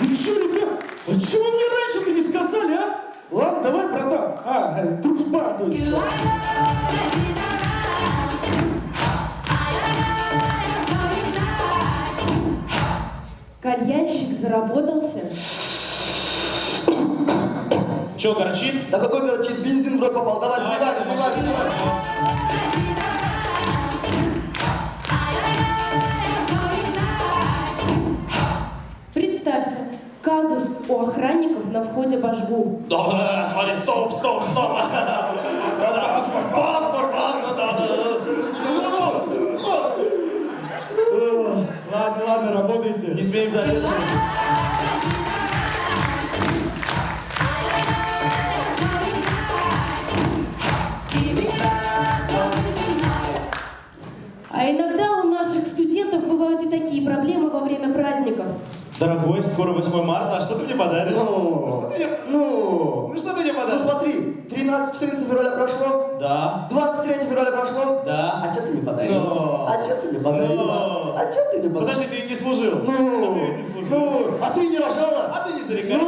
[SPEAKER 6] Вы что, ребят? А чего вы мне раньше-то не сказали, а? Ладно, давай, братан. Дружба, то есть.
[SPEAKER 8] Кальянщик заработался.
[SPEAKER 7] Че, горчит?
[SPEAKER 1] Да какой горчит? Бензин в рот попал. Давай, сливай.
[SPEAKER 8] Представьте, казус у охранников на входе в Ажгу.
[SPEAKER 7] Да, смотри, стоп. Паспорт, Ладно, работайте. Не смеем задерживать.
[SPEAKER 8] А иногда у наших студентов бывают и такие проблемы во время праздников.
[SPEAKER 7] Дорогой, скоро 8 марта, а что ты мне подаришь?
[SPEAKER 1] Ну
[SPEAKER 7] что ты мне подаришь?
[SPEAKER 1] Ну смотри, 13-14 февраля прошло.
[SPEAKER 7] Да.
[SPEAKER 1] 23 февраля прошло.
[SPEAKER 7] Да.
[SPEAKER 1] А что ты мне подарил?
[SPEAKER 7] Но.
[SPEAKER 1] А что ты мне подарил?
[SPEAKER 7] Подожди, ты не служил.
[SPEAKER 1] А ты не рожала?
[SPEAKER 7] А ты не зарекайся.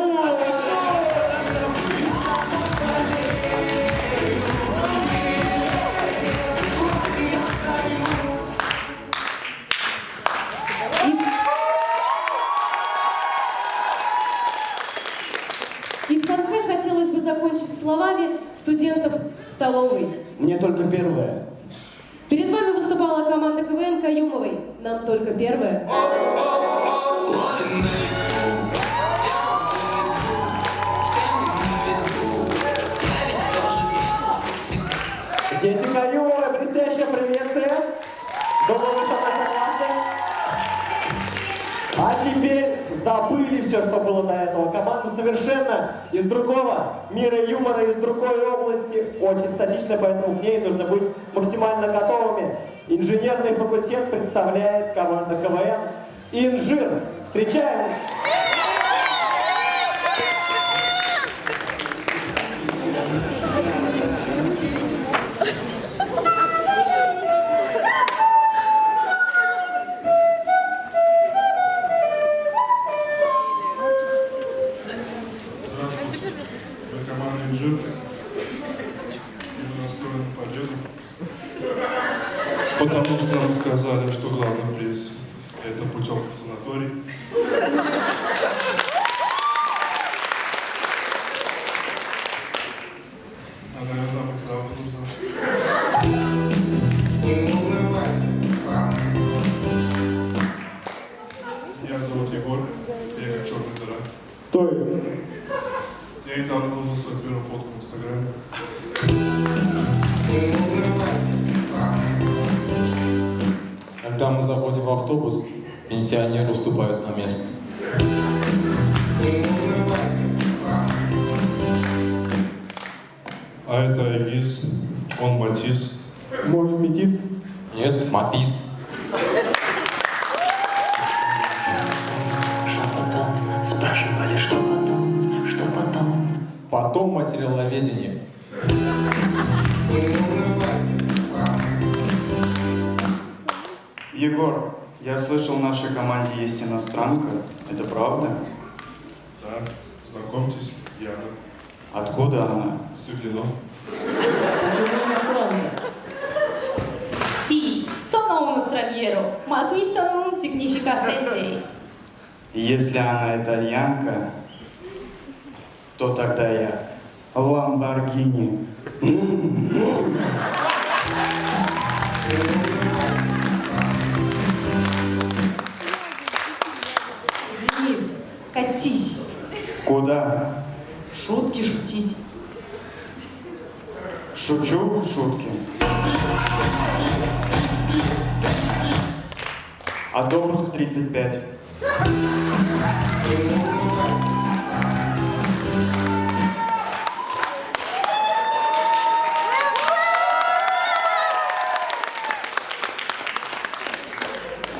[SPEAKER 8] И в конце хотелось бы закончить словами студентов в столовой.
[SPEAKER 1] Мне только первое.
[SPEAKER 8] Перед вами выступала команда КВН Каюмовой. Нам только первое.
[SPEAKER 1] Дети Каюмовой, блестящее приветствие. Думаю, вы со мной согласны? А теперь забыли все, что было до этого. Команда совершенно из другого мира юмора, из другой области. Очень статичная, поэтому к ней нужно быть максимально готовыми. Инженерный факультет представляет команда КВН «Инжир». Встречаем!
[SPEAKER 14] настроен на победу. Потому что нам сказали, что главный приз – это путевка в санаторий. А, наверное, нам и правда нужна. Меня зовут Егор, я как черная дыра.
[SPEAKER 1] То есть?
[SPEAKER 14] Я недавно выложил свою первую фотку в Инстаграме.
[SPEAKER 3] Когда мы заходим в автобус, пенсионеры уступают на место.
[SPEAKER 14] А это Айгиз, он Матис.
[SPEAKER 1] Может, Метис?
[SPEAKER 3] Нет, Матис.
[SPEAKER 9] Спрашивали, что потом, что потом.
[SPEAKER 3] Потом материаловедение.
[SPEAKER 15] Егор, я слышал, в нашей команде есть иностранка. Это правда?
[SPEAKER 14] Да, знакомьтесь, Яна.
[SPEAKER 15] Откуда она?
[SPEAKER 14] Сыглино.
[SPEAKER 16] Sì, sono uno straniero, ma questo non significa sente.
[SPEAKER 15] Если она итальянка, то тогда я Ламборгини.
[SPEAKER 16] Денис, катись.
[SPEAKER 15] Куда?
[SPEAKER 16] Шутки шутить.
[SPEAKER 15] Шучу шутки. А допуск 35.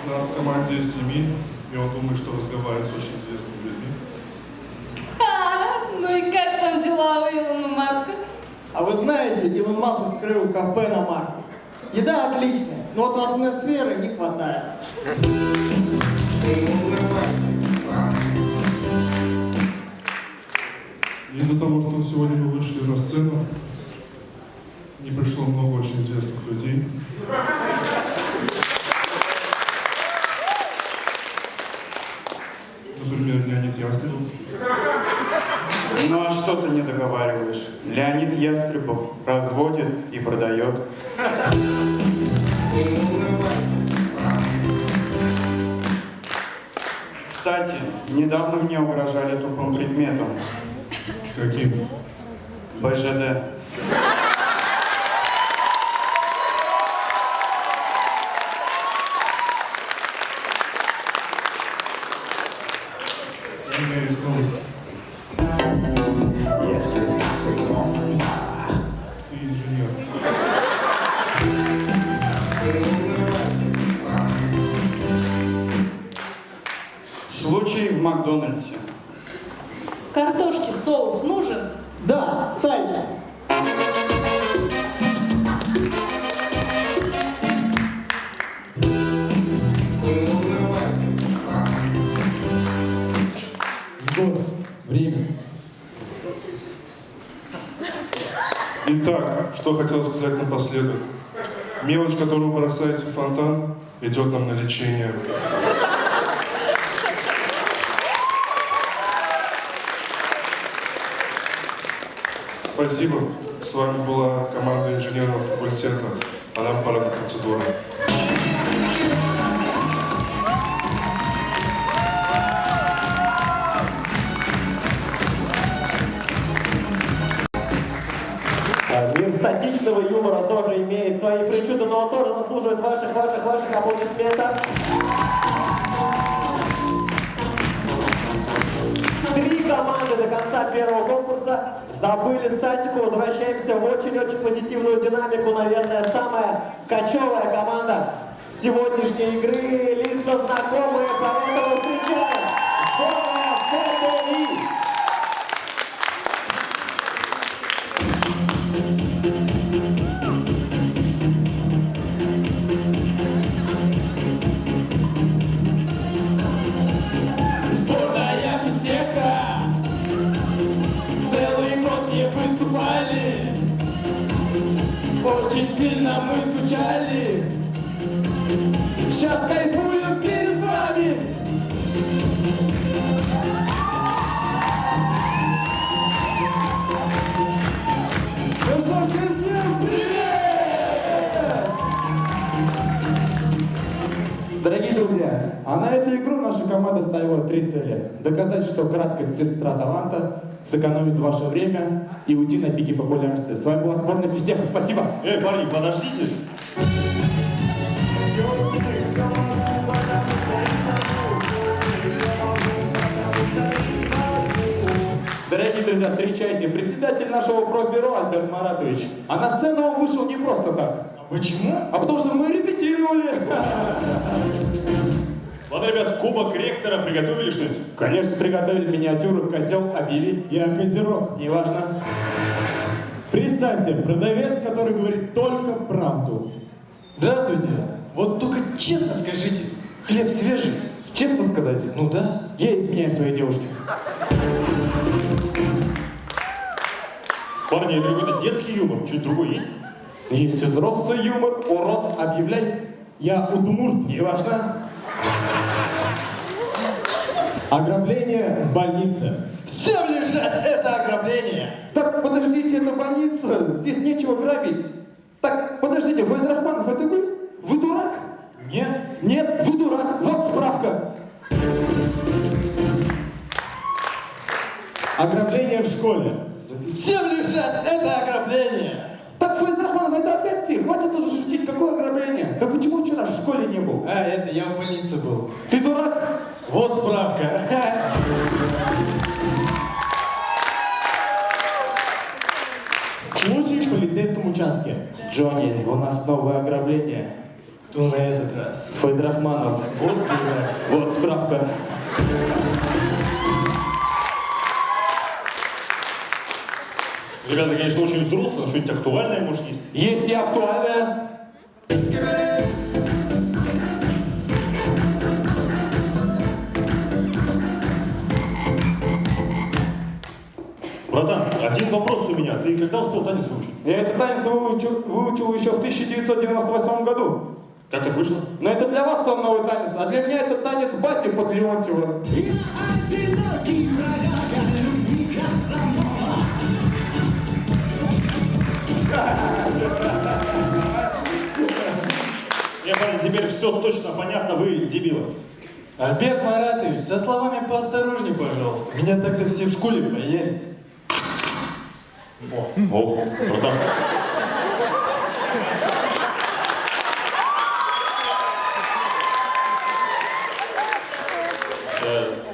[SPEAKER 14] У нас в команде есть Семин, и он думает, что разговаривает с очень известными людьми.
[SPEAKER 16] Ну и как там дела у Илона Маска?
[SPEAKER 1] А вы знаете, Илон Маск открыл кафе на Марсе. Еда отличная, но вот атмосферы не хватает.
[SPEAKER 14] Из-за того, что сегодня мы вышли на сцену, не пришло много очень известных людей. Например, Леонид Ястребов.
[SPEAKER 15] Ну а что ты не договариваешь? Леонид Ястребов разводит и продает. Кстати, недавно мне угрожали тупым предметом.
[SPEAKER 14] Каким?
[SPEAKER 15] БЖД.
[SPEAKER 14] У меня есть новость. Ты инженер.
[SPEAKER 15] Случай в Макдональдсе.
[SPEAKER 16] Картошки соус нужен?
[SPEAKER 1] Да, сальса.
[SPEAKER 6] Егор, время.
[SPEAKER 14] Итак, что хотел сказать напоследок. Мелочь, которую бросаете в фонтан, идет нам на лечение. Спасибо. С вами была команда инженерного факультета. А нам пора на процедуру.
[SPEAKER 1] Мир статичного юмора тоже имеет свои причуды, но он тоже заслуживает ваших аплодисментов. 3 команды до конца первого конкурса забыли статику. Возвращаемся в очень-очень позитивную динамику. Наверное, самая кочевая команда сегодняшней игры. Лица знакомые, поэтому встречаем сборная ФТИ.
[SPEAKER 9] Сборная Физтеха целый год не выступали.
[SPEAKER 3] Очень сильно мы скучали. Сейчас кайфуем перед вами. Ну что ж, всем привет! Дорогие друзья, а на эту игру наша команда ставила 3 цели. Доказать, что краткость сестра таланта, сэкономить ваше время и уйти на пике популярности. С вами была сборная Физтеха. Спасибо.
[SPEAKER 14] Эй, парни, подождите.
[SPEAKER 3] Дорогие друзья, встречайте, председатель нашего профбюро Альберт Маратович. А на сцену он вышел не просто так.
[SPEAKER 14] Почему?
[SPEAKER 3] А потому что мы репетировали.
[SPEAKER 14] Ладно, ребят, кубок ректора приготовили что-нибудь?
[SPEAKER 3] Конечно, приготовили миниатюру, козел объяви.
[SPEAKER 7] Я козерог.
[SPEAKER 3] Неважно.
[SPEAKER 7] Представьте, продавец, который говорит только правду. Здравствуйте. Вот только честно скажите, хлеб свежий?
[SPEAKER 3] Честно сказать?
[SPEAKER 7] Ну да.
[SPEAKER 3] Я изменяю своей девушке.
[SPEAKER 14] Парни, это какой-то детский юмор. Что-то другое есть?
[SPEAKER 3] Есть и взрослый юмор. Урод, объявляй.
[SPEAKER 7] Я удмурт.
[SPEAKER 3] Неважно.
[SPEAKER 7] Ограбление в больнице.
[SPEAKER 14] Всем лежат, это ограбление.
[SPEAKER 3] Так, подождите, это больница. Здесь нечего грабить. Так, подождите, Файз Рахманов, это вы? Вы дурак?
[SPEAKER 14] Нет.
[SPEAKER 3] Нет, вы дурак. Вот справка.
[SPEAKER 7] Ограбление в школе.
[SPEAKER 14] Всем лежат, это ограбление.
[SPEAKER 3] Так, Файз Рахманов, это опять ты. Хватит уже шутить, какое ограбление? Да почему вчера в школе не был?
[SPEAKER 7] А, это я в больнице был.
[SPEAKER 3] Ты дурак?
[SPEAKER 14] Вот справка.
[SPEAKER 7] Случай в полицейском участке.
[SPEAKER 3] Джонни, у нас новое ограбление.
[SPEAKER 14] Кто на этот раз?
[SPEAKER 3] Файз Рахманов.
[SPEAKER 14] Вот дурак.
[SPEAKER 3] Вот справка.
[SPEAKER 14] Ребята, конечно, очень взрослые, что-нибудь актуальное, может, есть?
[SPEAKER 3] Есть и актуальное.
[SPEAKER 14] Братан, один вопрос у меня. Ты когда успел танец выучить?
[SPEAKER 3] Я этот танец выучил еще в 1998 году.
[SPEAKER 14] Как так вышло?
[SPEAKER 3] Но это для вас он новый танец, а для меня это танец бати под Леонтьева.
[SPEAKER 14] Не, парни, теперь все точно понятно, вы дебилы.
[SPEAKER 7] Альберт Маратович, со словами поосторожней, пожалуйста. Меня так-то все в школе боялись.
[SPEAKER 14] О, братан.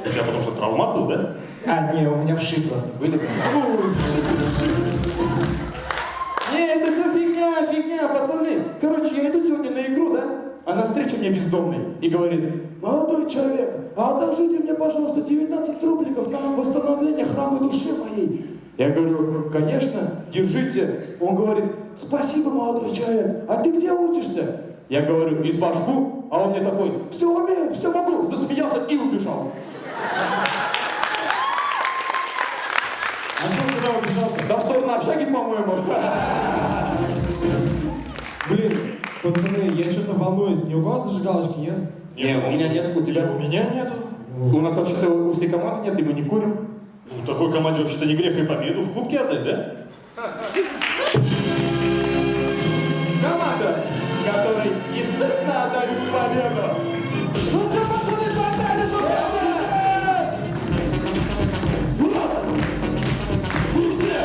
[SPEAKER 14] У тебя потому что травмат был, да?
[SPEAKER 7] А, не, у меня вши просто были.
[SPEAKER 3] Не, это все фигня, пацаны. Короче, я иду сегодня на игру, да? А навстречу мне бездомный и говорит: молодой человек, а одолжите мне, пожалуйста, 19 рубликов на восстановление храма души моей. Я говорю: конечно, держите. Он говорит: спасибо, молодой человек, а ты где учишься? Я говорю: из башку. А он мне такой: все умею, все могу. Засмеялся и убежал.
[SPEAKER 7] А что куда убежал?
[SPEAKER 3] Да в сторону общаги, по-моему.
[SPEAKER 7] Блин, пацаны, я что-то волнуюсь. Не у вас зажигалочки, нет?
[SPEAKER 3] Не, у меня нет, у тебя?
[SPEAKER 14] У меня нету.
[SPEAKER 3] У нас вообще-то у всей команды нет, и мы не курим.
[SPEAKER 14] Ну, такой команде вообще-то не грех и победу в кубке отдать, да?
[SPEAKER 3] Команда, которой не стыдно отдать победу. Ну что, пацаны, погнали туда! Все!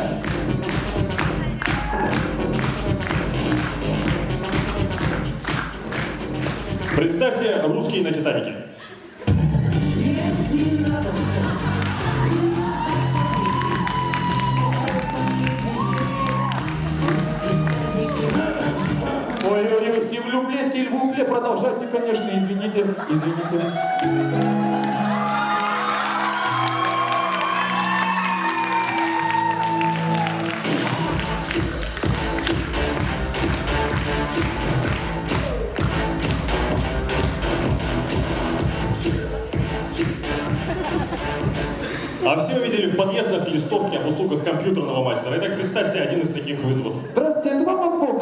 [SPEAKER 14] Представьте, русские на Титанике.
[SPEAKER 3] Ой-ой-ой, сильвупле, сильвупле, продолжайте, конечно, извините.
[SPEAKER 14] А все видели в подъездах листовки об услугах компьютерного мастера. Итак, представьте один из таких вызовов.
[SPEAKER 3] Здравствуйте, это вам надо было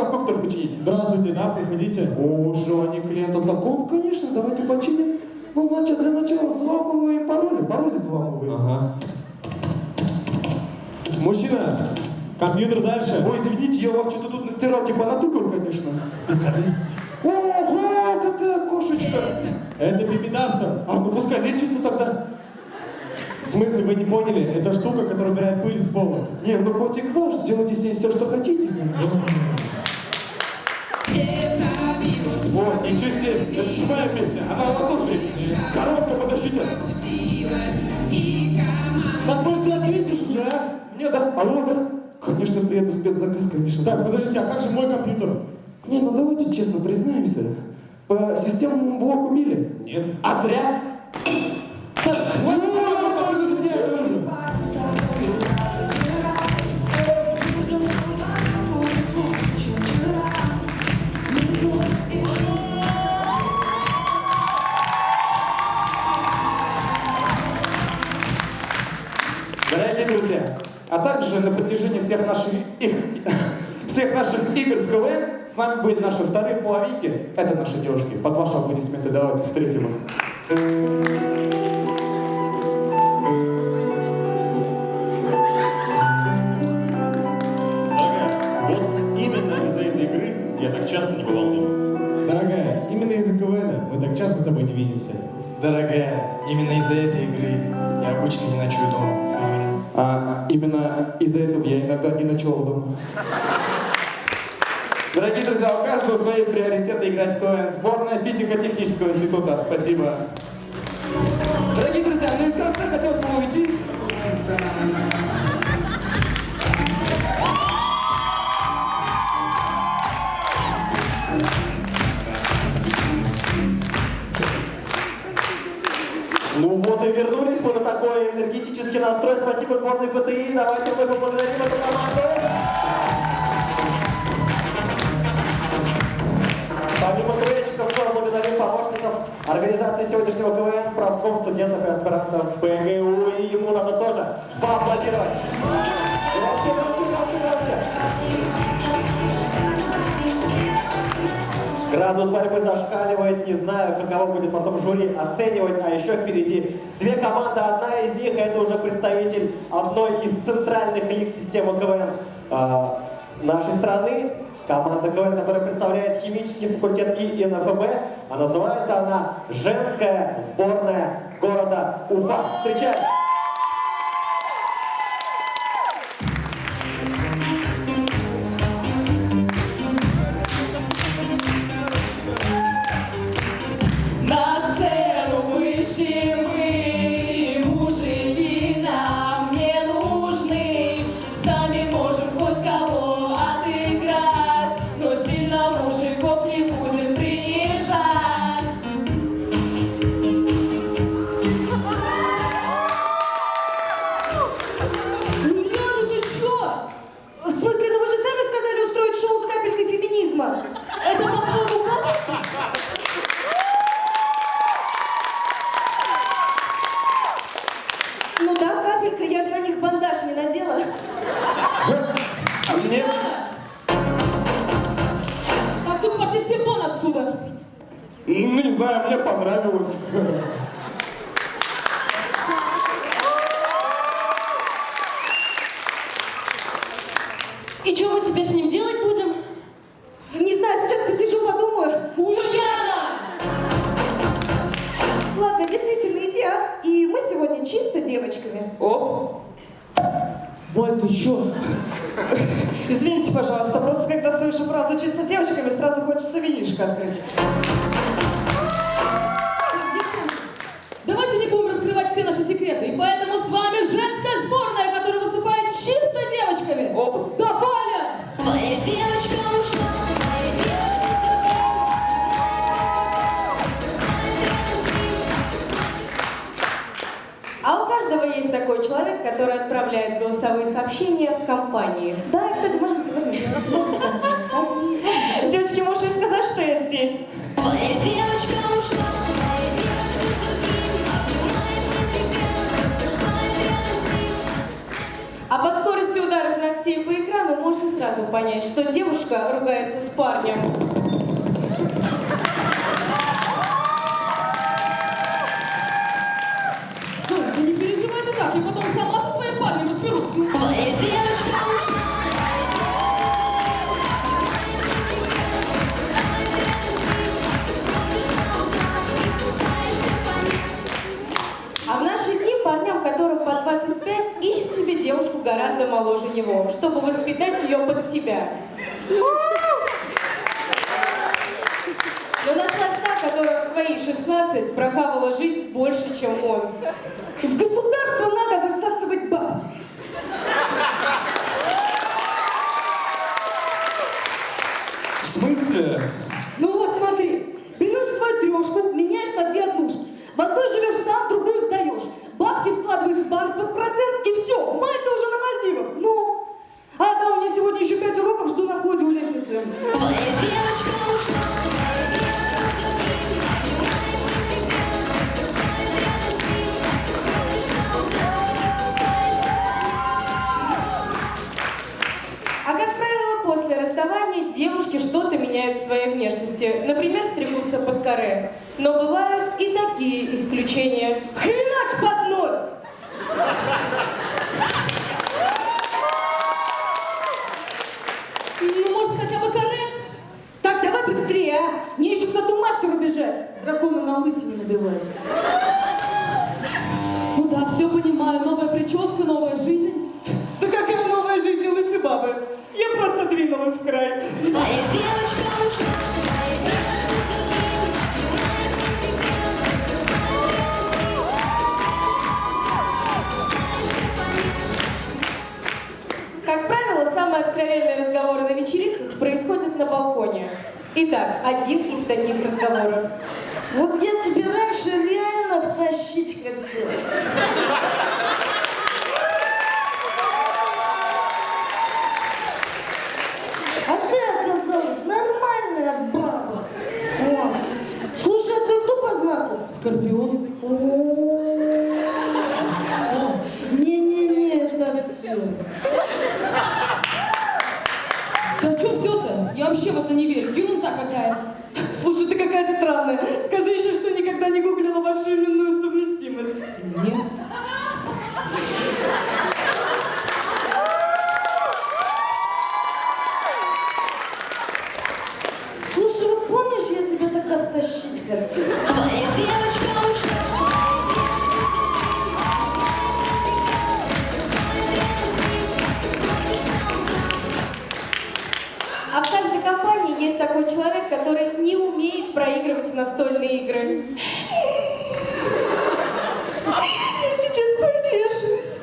[SPEAKER 3] почините. О, желание клиента закон, конечно, давайте починим. Ну, значит, для начала взламываем пароли. Пароли взламываем.
[SPEAKER 6] Ага. Мужчина, компьютер дальше.
[SPEAKER 3] Ой, извините, я вас что-то тут на стиралке понатыкал, конечно.
[SPEAKER 6] Специалист.
[SPEAKER 3] Ого, какая кошечка.
[SPEAKER 6] Это пипедастер.
[SPEAKER 3] А, ну пускай лечится тогда.
[SPEAKER 6] В смысле, вы не поняли? Это штука, которая убирает пыль с пола.
[SPEAKER 3] Не, ну котик ваш, делайте с ней все, что хотите. Вот, ничего себе, это живая песня. Она послушай. Коробка, подождите. Так может ты ответишь уже, а? Мне да. Алло, да? Конечно, приеду спецзаказ, конечно.
[SPEAKER 6] Так, подождите, а как же мой компьютер?
[SPEAKER 3] Не, ну давайте честно признаемся. По системному блоку мили?
[SPEAKER 6] Нет.
[SPEAKER 3] А зря? Так, дорогие друзья, а также на протяжении всех наших игр в КВН с нами были наши вторые половинки. Это наши девушки. Под ваши аплодисменты давайте встретим их.
[SPEAKER 5] Дорогая, вот именно из-за этой игры я так часто не бывал дома.
[SPEAKER 6] Дорогая, именно из-за КВН мы так часто с тобой не видимся.
[SPEAKER 7] Дорогая, именно из-за этой игры я обычно не ночую дома.
[SPEAKER 3] А именно из-за этого я иногда не ночевал дома. Дорогие друзья, у каждого свои приоритеты играть в КВН. Сборная физико-технического института. Спасибо. Дорогие друзья, ну и в конце хотелось бы уйти.
[SPEAKER 1] Ну вот и вернулись мы на такой энергетический настрой. Спасибо сборной ФТИ. Давайте мы поблагодарим эту команду. Помимо КВНщиков, мы благодарим помощников организации сегодняшнего КВН, правком студентов и аспирантов ПГУ, и ему надо тоже поаплодировать. Градус борьбы зашкаливает, не знаю, каково будет потом жюри оценивать, а еще впереди две команды, одна из них это уже представитель одной из центральных лиг системы КВН нашей страны, команда КВН, которая представляет химический факультет ИНФБ, а называется она «Женская сборная города Уфа». Встречаем!
[SPEAKER 10] На сцену вышли мы, мужики нам не нужны. Сами можем хоть кого отыграть, но сильно мужиков не будем принижать. Ульяна, ты чё? В смысле, ну вы же сами сказали устроить шоу с капелькой феминизма. Это по-твоему как? Ну да, капелька, я же на них бандаж не надела.
[SPEAKER 3] А мне?
[SPEAKER 10] Так, ну пошли все вон отсюда.
[SPEAKER 3] Ну не знаю, мне понравилось.
[SPEAKER 10] И что мы теперь с ним делать будем? Не знаю, сейчас посижу, подумаю. Ульяна!
[SPEAKER 11] Ладно, действительно, иди, а? И мы сегодня чисто девочками.
[SPEAKER 13] Оп. Валь, ты чё? Извините, пожалуйста, просто когда слышу фразу «чисто девочками», сразу хочется винишко открыть.
[SPEAKER 10] Давайте не будем раскрывать все наши секреты. И поэтому с вами женская сборная, которая выступает чисто девочками.
[SPEAKER 13] Оп.
[SPEAKER 10] Да, Валя!
[SPEAKER 11] Твоя девочка ушла, твоя девочка. А у каждого есть такой человек, который отправляет голосовые сообщения в компании. Да, и, кстати, может быть, сегодня...
[SPEAKER 13] Девочки, можете сказать, что я здесь?
[SPEAKER 11] Твоя девочка ушла, твоя девочка другим, обнимает тебя, засыпает рядом с ним. А по скорости ударов ногтей по экрану можно сразу понять, что девушка ругается с парнем.
[SPEAKER 8] под тебя. Но нашлась та, которая в свои 16 прохавала жизнь больше, чем он. Из государства надо высасывать бабки.
[SPEAKER 3] В смысле?
[SPEAKER 8] Ну вот смотри, берешь свою трешку, меняешь на 2 однушки. В одной живешь сам, другую сдаешь. Бабки складываешь в банк под процент и все. В мае ты уже на Мальдивах. Ну. А да, у меня сегодня еще 5 уроков, жду на входе у лестницы. А как правило, после расставания девушки что-то меняют в своей внешности. Например, стригутся под каре. Но бывают и такие исключения. Хренаш под ноль! Ну, может, хотя бы каре? Так, давай быстрее, а! Мне еще к тату-мастеру бежать. Дракона на лысину набивать.
[SPEAKER 10] Ну да, все понимаю. Новая прическа, новая жизнь.
[SPEAKER 8] Да какая новая жизнь лысой бабы? Я просто двинулась в край.
[SPEAKER 9] Моя девочка ушла.
[SPEAKER 8] Как правило, самые откровенные разговоры на вечеринках происходят на балконе. Итак, один из таких разговоров. Вот я тебе раньше реально втащить хотела. А ты оказалась нормальная баба. О. Слушай, а ты кто по знаку?
[SPEAKER 10] Скорпион.
[SPEAKER 8] Не-не-не, это все.
[SPEAKER 10] Да что все-то? Я вообще в это не верю. Ерунда какая.
[SPEAKER 8] Слушай, ты какая-то странная. Скажи еще, что никогда не гуглила вашу именную совместимость.
[SPEAKER 10] Нет.
[SPEAKER 8] Слушай, вот помнишь, я тебя тогда втащить хотела?
[SPEAKER 9] Твоя девочка ушла.
[SPEAKER 8] А в каждой компании есть такой человек, который не умеет проигрывать в настольные игры. Я сейчас повешусь.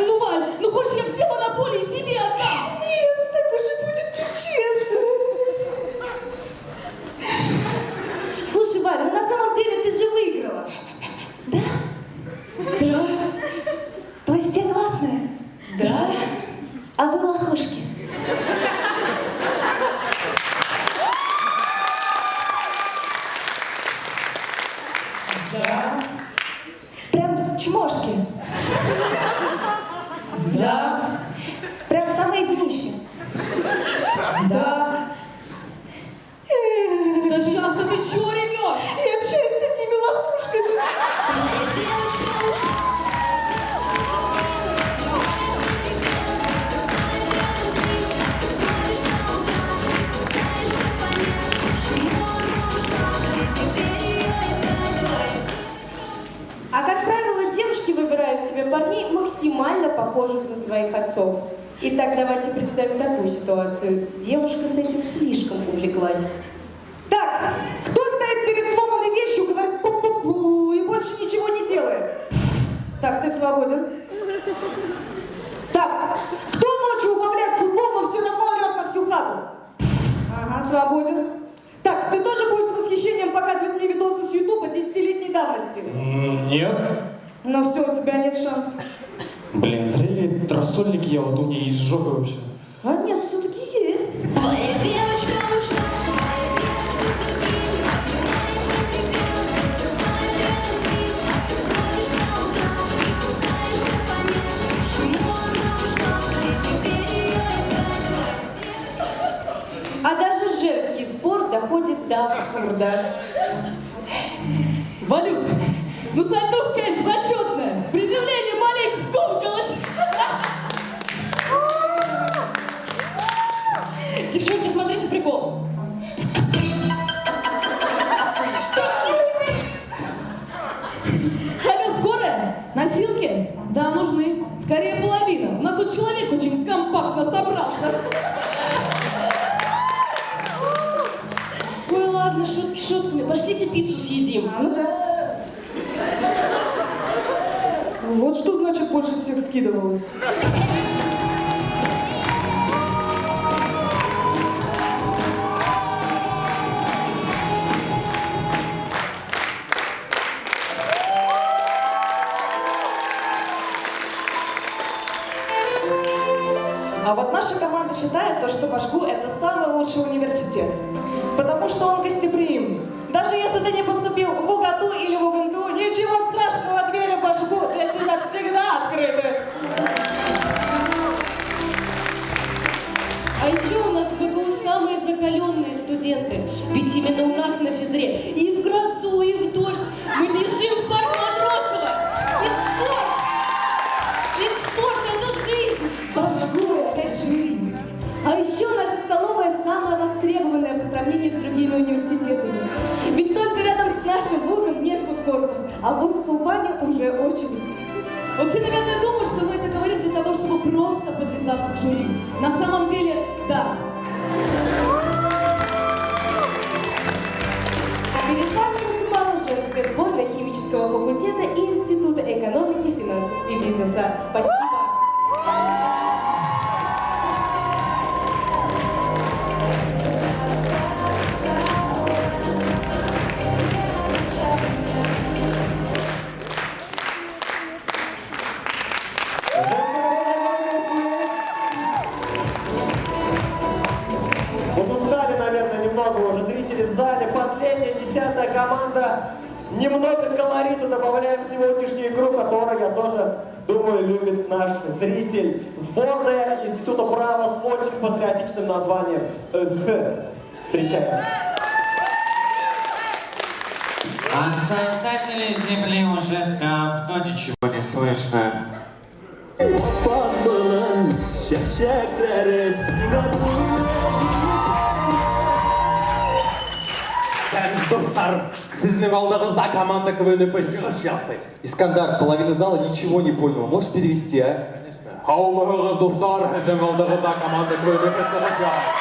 [SPEAKER 10] Ну, Валь, ну хочешь я все монополии тебе отдам?
[SPEAKER 8] Нет, так уже будет нечестно. Слушай, Валь, ну на самом деле ты же выиграла.
[SPEAKER 10] Да?
[SPEAKER 8] Да. То есть все классные?
[SPEAKER 10] Да.
[SPEAKER 8] А вы лохушки.
[SPEAKER 10] Да.
[SPEAKER 8] Прям чмошки.
[SPEAKER 10] Да.
[SPEAKER 8] Прям самые днище.
[SPEAKER 10] Да. Да сейчас-то ты чё ревёшь?
[SPEAKER 8] Я общаюсь с одними лохушками.
[SPEAKER 9] Твоя девочка ушла.
[SPEAKER 8] А как правило, девушки выбирают себе парней максимально похожих на своих отцов. Итак, давайте представим такую ситуацию. Девушка с этим слишком увлеклась. Так, кто стоит перед сломанной вещью, говорит пу-пу-пу и больше ничего не делает? Так, ты свободен. Так, кто ночью убавляет футбол, но все равно орет на всю хату? Ага, свободен. Так, ты тоже будешь с восхищением показывать мне видосы с Ютуба 10-летней давности?
[SPEAKER 3] Нет.
[SPEAKER 8] Но все, у тебя нет шансов.
[SPEAKER 3] Блин, зря я рассольники ел, а то у меня есть жопа вообще.
[SPEAKER 8] А нет, все-таки есть.
[SPEAKER 9] Твоя девочка ушла.
[SPEAKER 8] А даже женский спор доходит до абсурда.
[SPEAKER 10] Валюк, ну сальтуха, конечно, зачетная. Приземление маленько скомкалось. Девчонки, смотрите прикол. Алло, скорая? Носилки? Да, нужны. Скорее половина. У нас тут человек очень компактный. ладно, собрался. Ой, ладно, шутки шутками. Пошлите пиццу съедим.
[SPEAKER 13] Вот что значит больше всех скидывалось.
[SPEAKER 10] А вот наша команда считает, то, что Башку это самый лучший университет. Потому что он гостеприимный. Даже если ты не поступил в УГАТУ или в УГНТУ, ничего страшного, двери в Башку для тебя всегда открыты.
[SPEAKER 8] А еще у нас в ВГУ самые закаленные студенты. Ведь именно у нас на физре и в грозу, и в дождь мы бежим в парк Матросова. Ведь спорт это жизнь. Башку это жизнь. А еще наша столовая самая востребованная по сравнению с другими университетами. Ведь только рядом с нашим вузом нет фудкортов, а вот в Сулпане уже очередь. Вот все, наверное, думают, что мы это говорим для того, чтобы просто подлизаться к жюри. На самом деле, да. Перед вами выступала женская сборная химического факультета и Института экономики, финансов и бизнеса. Спасибо.
[SPEAKER 1] Вот устали, наверное, немного уже зрители в зале. Последняя, 10-я команда. Немного колорита добавляем в сегодняшнюю игру, которую, я тоже думаю, любит наш зритель. Сборная Института права с очень патриотичным названием Встречаем.
[SPEAKER 17] От создателей Земли уже давно ничего не слышно.
[SPEAKER 6] Достар, sizning oldingizda команда КВН шығыш ясый.
[SPEAKER 18] Искандар, половина зала ничего не понял. Можешь перевести, а?
[SPEAKER 6] Конечно. Хаумыгы достар, sizning oldingizda команда КВН шығыш ясый.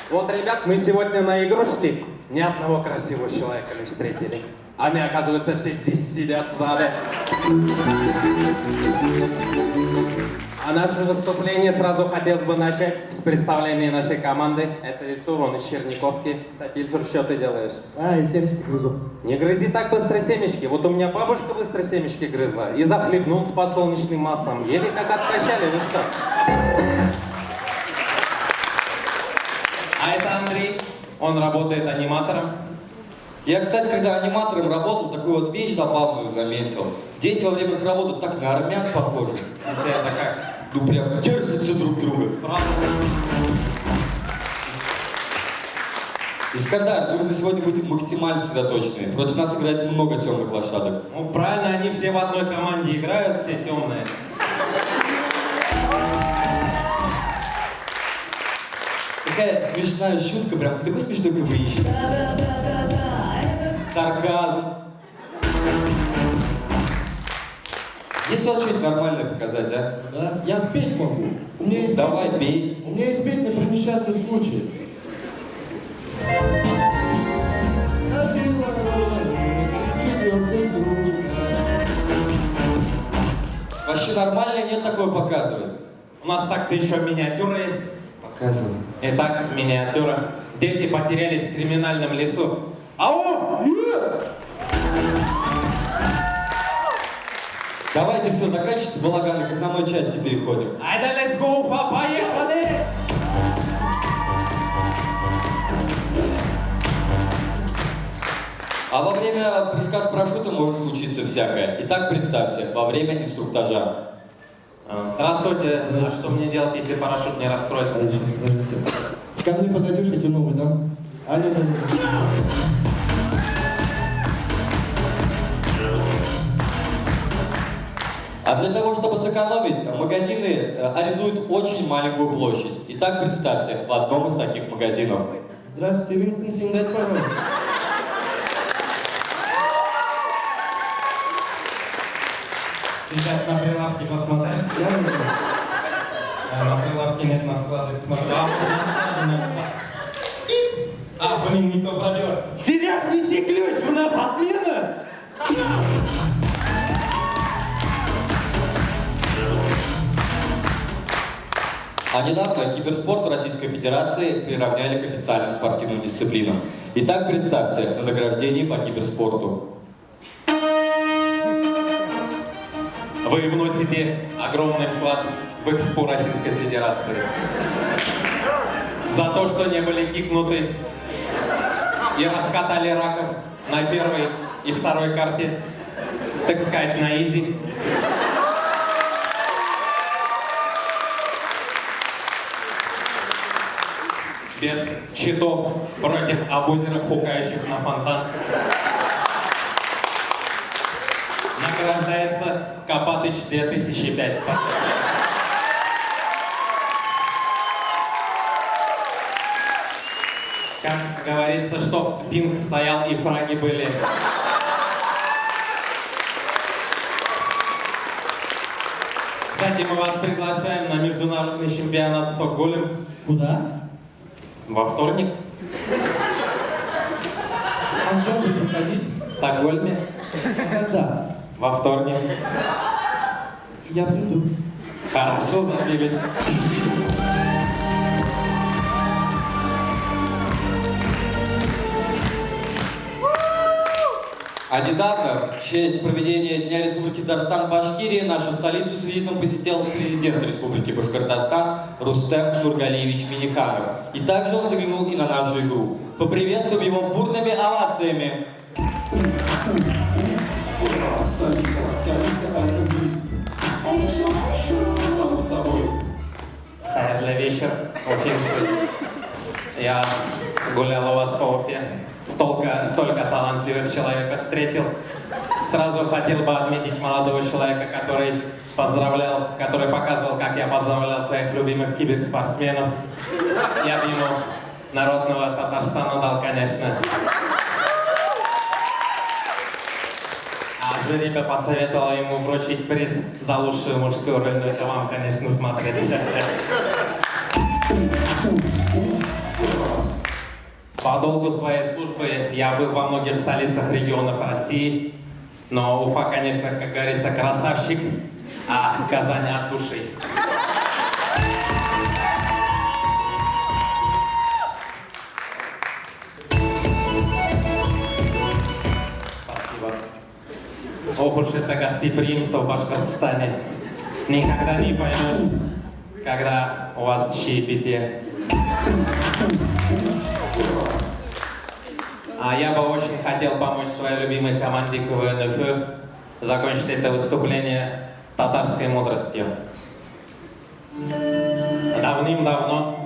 [SPEAKER 6] Вот, ребят, мы сегодня на игру шли. Ни одного красивого человека не встретили. Они, оказывается, все здесь сидят в зале. А наше выступление сразу хотелось бы начать с представления нашей команды. Это Ильсур, он из Черниковки. Кстати, Ильсур, что ты делаешь?
[SPEAKER 1] Я семечки грызу.
[SPEAKER 6] Не грызи так быстро семечки. Вот у меня бабушка быстро семечки грызла и захлебнул с подсолнечным маслом. Еле как откачали, вы что? А это Андрей. Он работает аниматором.
[SPEAKER 18] Я, кстати, когда аниматором работал, такую вот вещь забавную заметил. Дети во время их работы так на армян похожи.
[SPEAKER 6] Это как?
[SPEAKER 18] Ну прям держатся друг друга.
[SPEAKER 6] Правда?
[SPEAKER 18] Искандар, нужно сегодня быть максимально сосредоточенными. Против нас играет много темных лошадок.
[SPEAKER 6] Ну правильно, они все в одной команде играют, все темные.
[SPEAKER 18] Такая смешная шутка, прям ты такой смешной КВИщик. Сарказм. Есть у вас что-нибудь нормальное показать, а?
[SPEAKER 19] Да, я спеть могу. У меня есть
[SPEAKER 18] Давай,
[SPEAKER 19] песня,
[SPEAKER 18] пей.
[SPEAKER 19] У меня есть песня про несчастный случай.
[SPEAKER 18] Вообще нормально нет такое показывать.
[SPEAKER 6] У нас так-то еще миниатюра есть.
[SPEAKER 18] Показывай.
[SPEAKER 6] Итак, миниатюра. Дети потерялись в криминальном лесу. Ау!
[SPEAKER 18] Давайте все, заканчивайте балаганы, к основной части переходим.
[SPEAKER 6] Айда, let's go, Уфа, поехали!
[SPEAKER 18] А во время прыжка с парашютом может случиться всякое. Итак, представьте, во время инструктажа.
[SPEAKER 6] Здравствуйте. А что мне делать, если парашют не раскроется?
[SPEAKER 19] Подождите. Ко мне подойдешь, эти новые, да? Алло,
[SPEAKER 18] А для того, чтобы сэкономить, магазины арендуют очень маленькую площадь. Итак, представьте, в одном из таких магазинов.
[SPEAKER 19] Здравствуйте, Винстон, всем дать пароль.
[SPEAKER 6] Сейчас на приложение
[SPEAKER 2] прилавки посмотреть? На прилавке нет, на складах смотрю. А, блин, не то пробел.
[SPEAKER 3] Сереж, неси ключ, у нас отмена!
[SPEAKER 18] А недавно киберспорт в Российской Федерации приравняли к официальным спортивным дисциплинам. Итак, представьте, на награждении по киберспорту.
[SPEAKER 2] Вы вносите огромный вклад в экспо Российской Федерации. За то, что не были кикнуты и раскатали раков на первой и второй карте, так сказать, на изи. Без читов против абузеров, хукающих на фонтан. Награждается Копатыч 2005. Как говорится, чтоб пинг стоял и фраги были. Кстати, мы вас приглашаем на международный чемпионат в Стокгольм.
[SPEAKER 19] Куда?
[SPEAKER 2] Во вторник.
[SPEAKER 19] А где будет проходить?
[SPEAKER 2] В Стокгольме.
[SPEAKER 19] Когда?
[SPEAKER 2] Во вторник.
[SPEAKER 19] Я приду.
[SPEAKER 2] Хорошо, забились.
[SPEAKER 18] А недавно, в честь проведения Дня Республики Татарстан в Башкирии, нашу столицу с визитом посетил президент Республики Башкортостан Рустем Нургалиевич Миниханов. И также он заглянул и на нашу игру. Поприветствуем его бурными овациями.
[SPEAKER 2] Само собой. Хайрле вечер, уфимцы. Я гулял у вас по Уфе. Столько талантливых человек встретил. Сразу хотел бы отметить молодого человека, который показывал, как я поздравлял своих любимых киберспортсменов. Я бы ему народного Татарстана дал, конечно. А жюри бы посоветовал ему вручить приз за лучшую мужскую роль, но это вам, конечно, смотреть. По долгу своей службы я был во многих столицах регионов России, но Уфа, конечно, как говорится, красавчик, а Казань от души. Спасибо. Ох уж это гостеприимство в Башкортостане. Никогда не поймешь, когда у вас чаепитие. А я бы очень хотел помочь своей любимой команде КВН УФ закончить это выступление татарской мудростью. Давным-давно,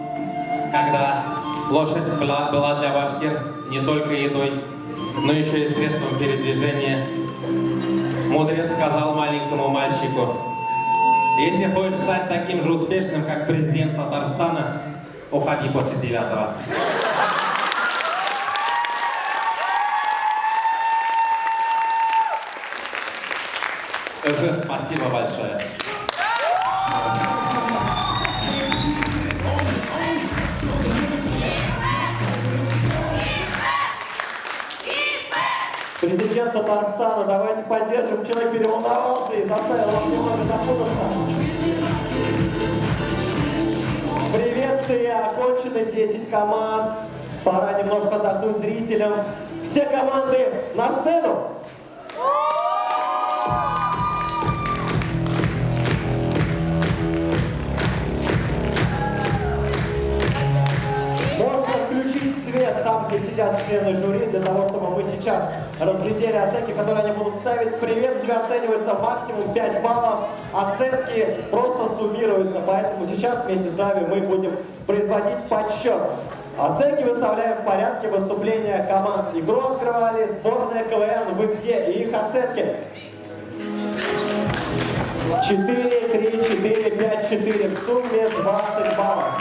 [SPEAKER 2] когда лошадь была для башкир не только едой, но еще и средством передвижения, мудрец сказал маленькому мальчику: если хочешь стать таким же успешным, как президент Татарстана, уходи после 9-го. Спасибо большое.
[SPEAKER 1] Президент Татарстана, давайте поддержим. Человек переволновался и заставил вас немного запутаться. Приветствие, окончены 10 команд. Пора немножко отдохнуть зрителям. Все команды на сцену. Можно включить свет там, где сидят члены жюри, для того, чтобы мы сейчас разглядели оценки, которые они будут ставить. Приветствие оценивается максимум 5 баллов. Оценки просто суммируются, поэтому сейчас вместе с вами мы будем производить подсчет. Оценки выставляем в порядке выступления команд. Игру открывали сборная КВН «Вы где?» и их оценки. 4, 3, 4, 5, 4. В сумме 20 баллов.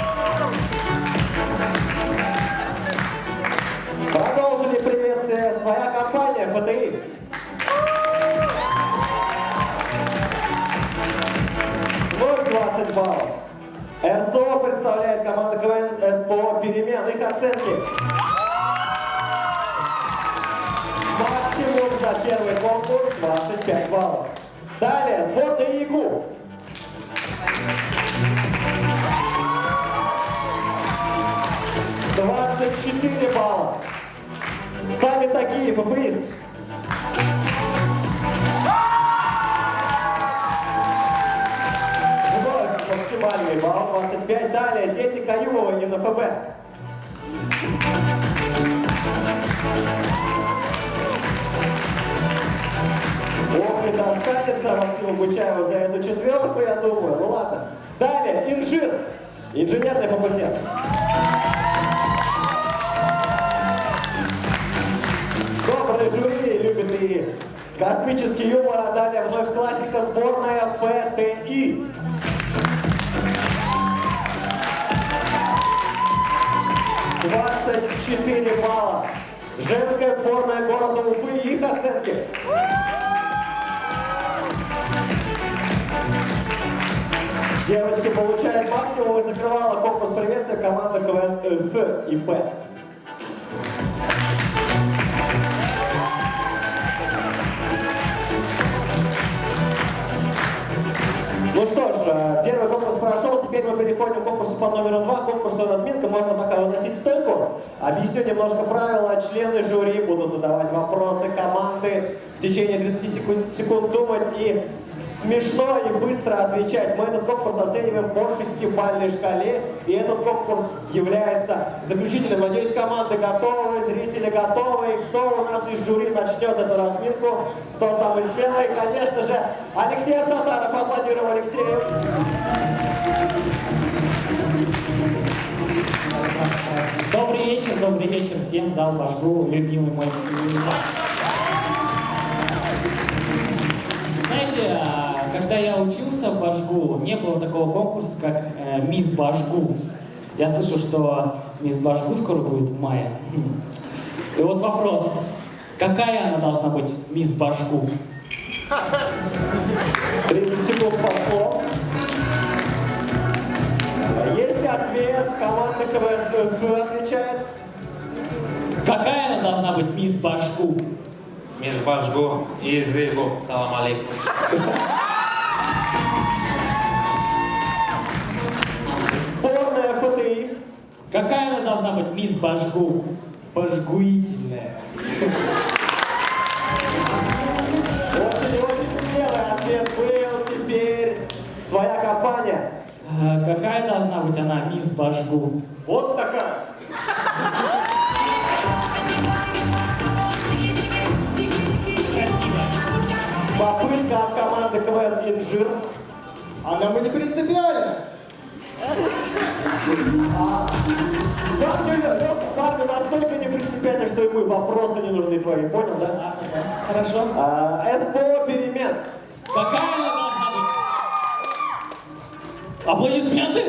[SPEAKER 1] Продолжили приветствие своя компания ФТИ. баллов. РСО представляет команда КВН СПО «Перемен». Их оценки. Максимум за первый конкурс 25 баллов. Далее, сборная ЯКУ. $24 балла. Сами такие, ФПИС. Максимальный балл 25. Далее, дети Каюмова и НФБ. Ох, и достанется Максиму Бучаеву за эту четверку, я думаю. Ну ладно. Далее, инжир. Инженерный факультет. Добрые жюри любят и космический юмор, а далее вновь классика, сборная ФТИ. $24 балла. Женская сборная города Уфы и их оценки. Девочки получают максимум и закрывала конкурс приветствия команда КВН Ф и П. Ну что ж, первый конкурс прошел, теперь мы переходим к конкурсу под номером 2, конкурсу разминка. Можно пока выносить стойку. Объясню немножко правила. Члены жюри будут задавать вопросы команды в течение 30 секунд думать и смешно и быстро отвечать. Мы этот конкурс оцениваем по 6-бальной шкале, и этот конкурс является заключительным. Надеюсь, команды готовы, зрители готовы. Кто у нас из жюри начнет эту разминку? Кто самый смелый? Конечно же, Алексей Татаров. Аплодируем Алексею.
[SPEAKER 20] Добрый вечер всем, зал Башгу, любимый мой. Знаете, когда я учился в Башгу, не было такого конкурса, как Мисс Башгу. Я слышал, что Мисс Башгу скоро будет в мае. И вот вопрос, какая она должна быть, Мисс Башгу?
[SPEAKER 1] 30 секунд пошло. Есть ответ, команда КВН отвечает.
[SPEAKER 20] Какая она должна быть, Мисс Башгу?
[SPEAKER 2] Мисс Башгу и Зыгу. Салам алейкум.
[SPEAKER 1] Сборная ФТИ.
[SPEAKER 20] Какая она должна быть, Мисс Башгу?
[SPEAKER 7] Башгуительная.
[SPEAKER 1] Очень смелый ответ был. Теперь своя компания.
[SPEAKER 20] Какая должна быть она, Мисс Башгу?
[SPEAKER 1] Вот такая. Попытка от команды КВН «Инжир».
[SPEAKER 7] Она мы не принципиально.
[SPEAKER 1] Парни настолько не принципиально, что ему вопросы не нужны твои, понял, да?
[SPEAKER 20] Хорошо.
[SPEAKER 1] СПО «Перемен».
[SPEAKER 20] Какая она должна быть? Аплодисменты?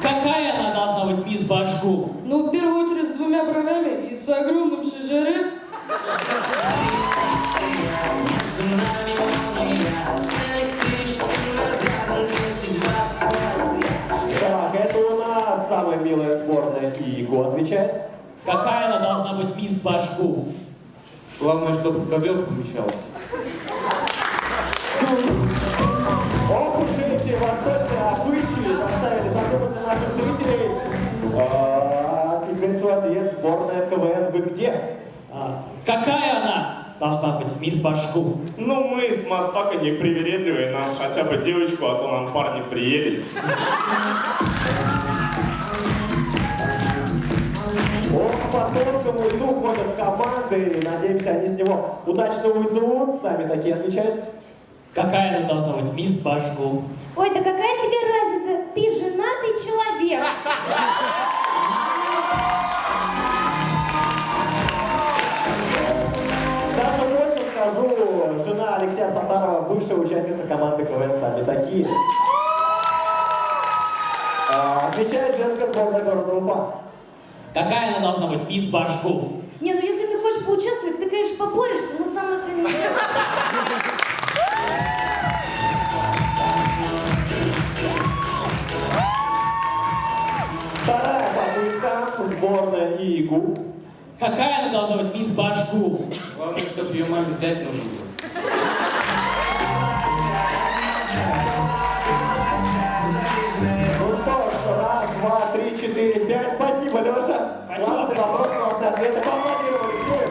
[SPEAKER 20] Какая она должна быть, Мисс Башгу?
[SPEAKER 8] Ну, в первую очередь, с 2 бровями и с огромным шажеры.
[SPEAKER 1] Так, это у нас самая милая сборная ИГО отвечает.
[SPEAKER 20] Какая она должна быть, Мисс Башгу?
[SPEAKER 5] Главное, чтобы ковер помещался.
[SPEAKER 1] Ох уж эти восточные обычаи заставили задуматься наших зрителей. Теперь свой ответ, сборная КВН. Вы где?
[SPEAKER 20] Какая она должна быть, Мисс Башгу?
[SPEAKER 15] Ну, мы с матфака не привередливые, нам хотя бы девочку, а то нам парни приелись.
[SPEAKER 1] Ох, по тонкому льду ходят команды, и надеемся, они с него удачно уйдут. Сами такие отвечают.
[SPEAKER 20] Какая она должна быть, Мисс Башгу?
[SPEAKER 11] Ой, да какая тебе разница? Ты женатый человек.
[SPEAKER 1] Даже больше скажу, жена Алексея Татарова, бывшая участница команды КВН «Сами такие». Отвечает женская сборная города Уфа.
[SPEAKER 20] Какая она должна быть, Мисс Башгу?
[SPEAKER 8] Не, ну если ты хочешь
[SPEAKER 11] поучаствовать, ты, конечно, поборешься, но там это не...
[SPEAKER 1] Вторая попытка, сборная ИИГУ.
[SPEAKER 20] Какая она должна быть, мисс Башгу?
[SPEAKER 4] Главное, чтобы ее маме взять нужен был.
[SPEAKER 1] Ну что ж, раз, два, три, четыре, пять. Спасибо, Леша. Классный вопрос, классный ответ. Поаплодировали всем.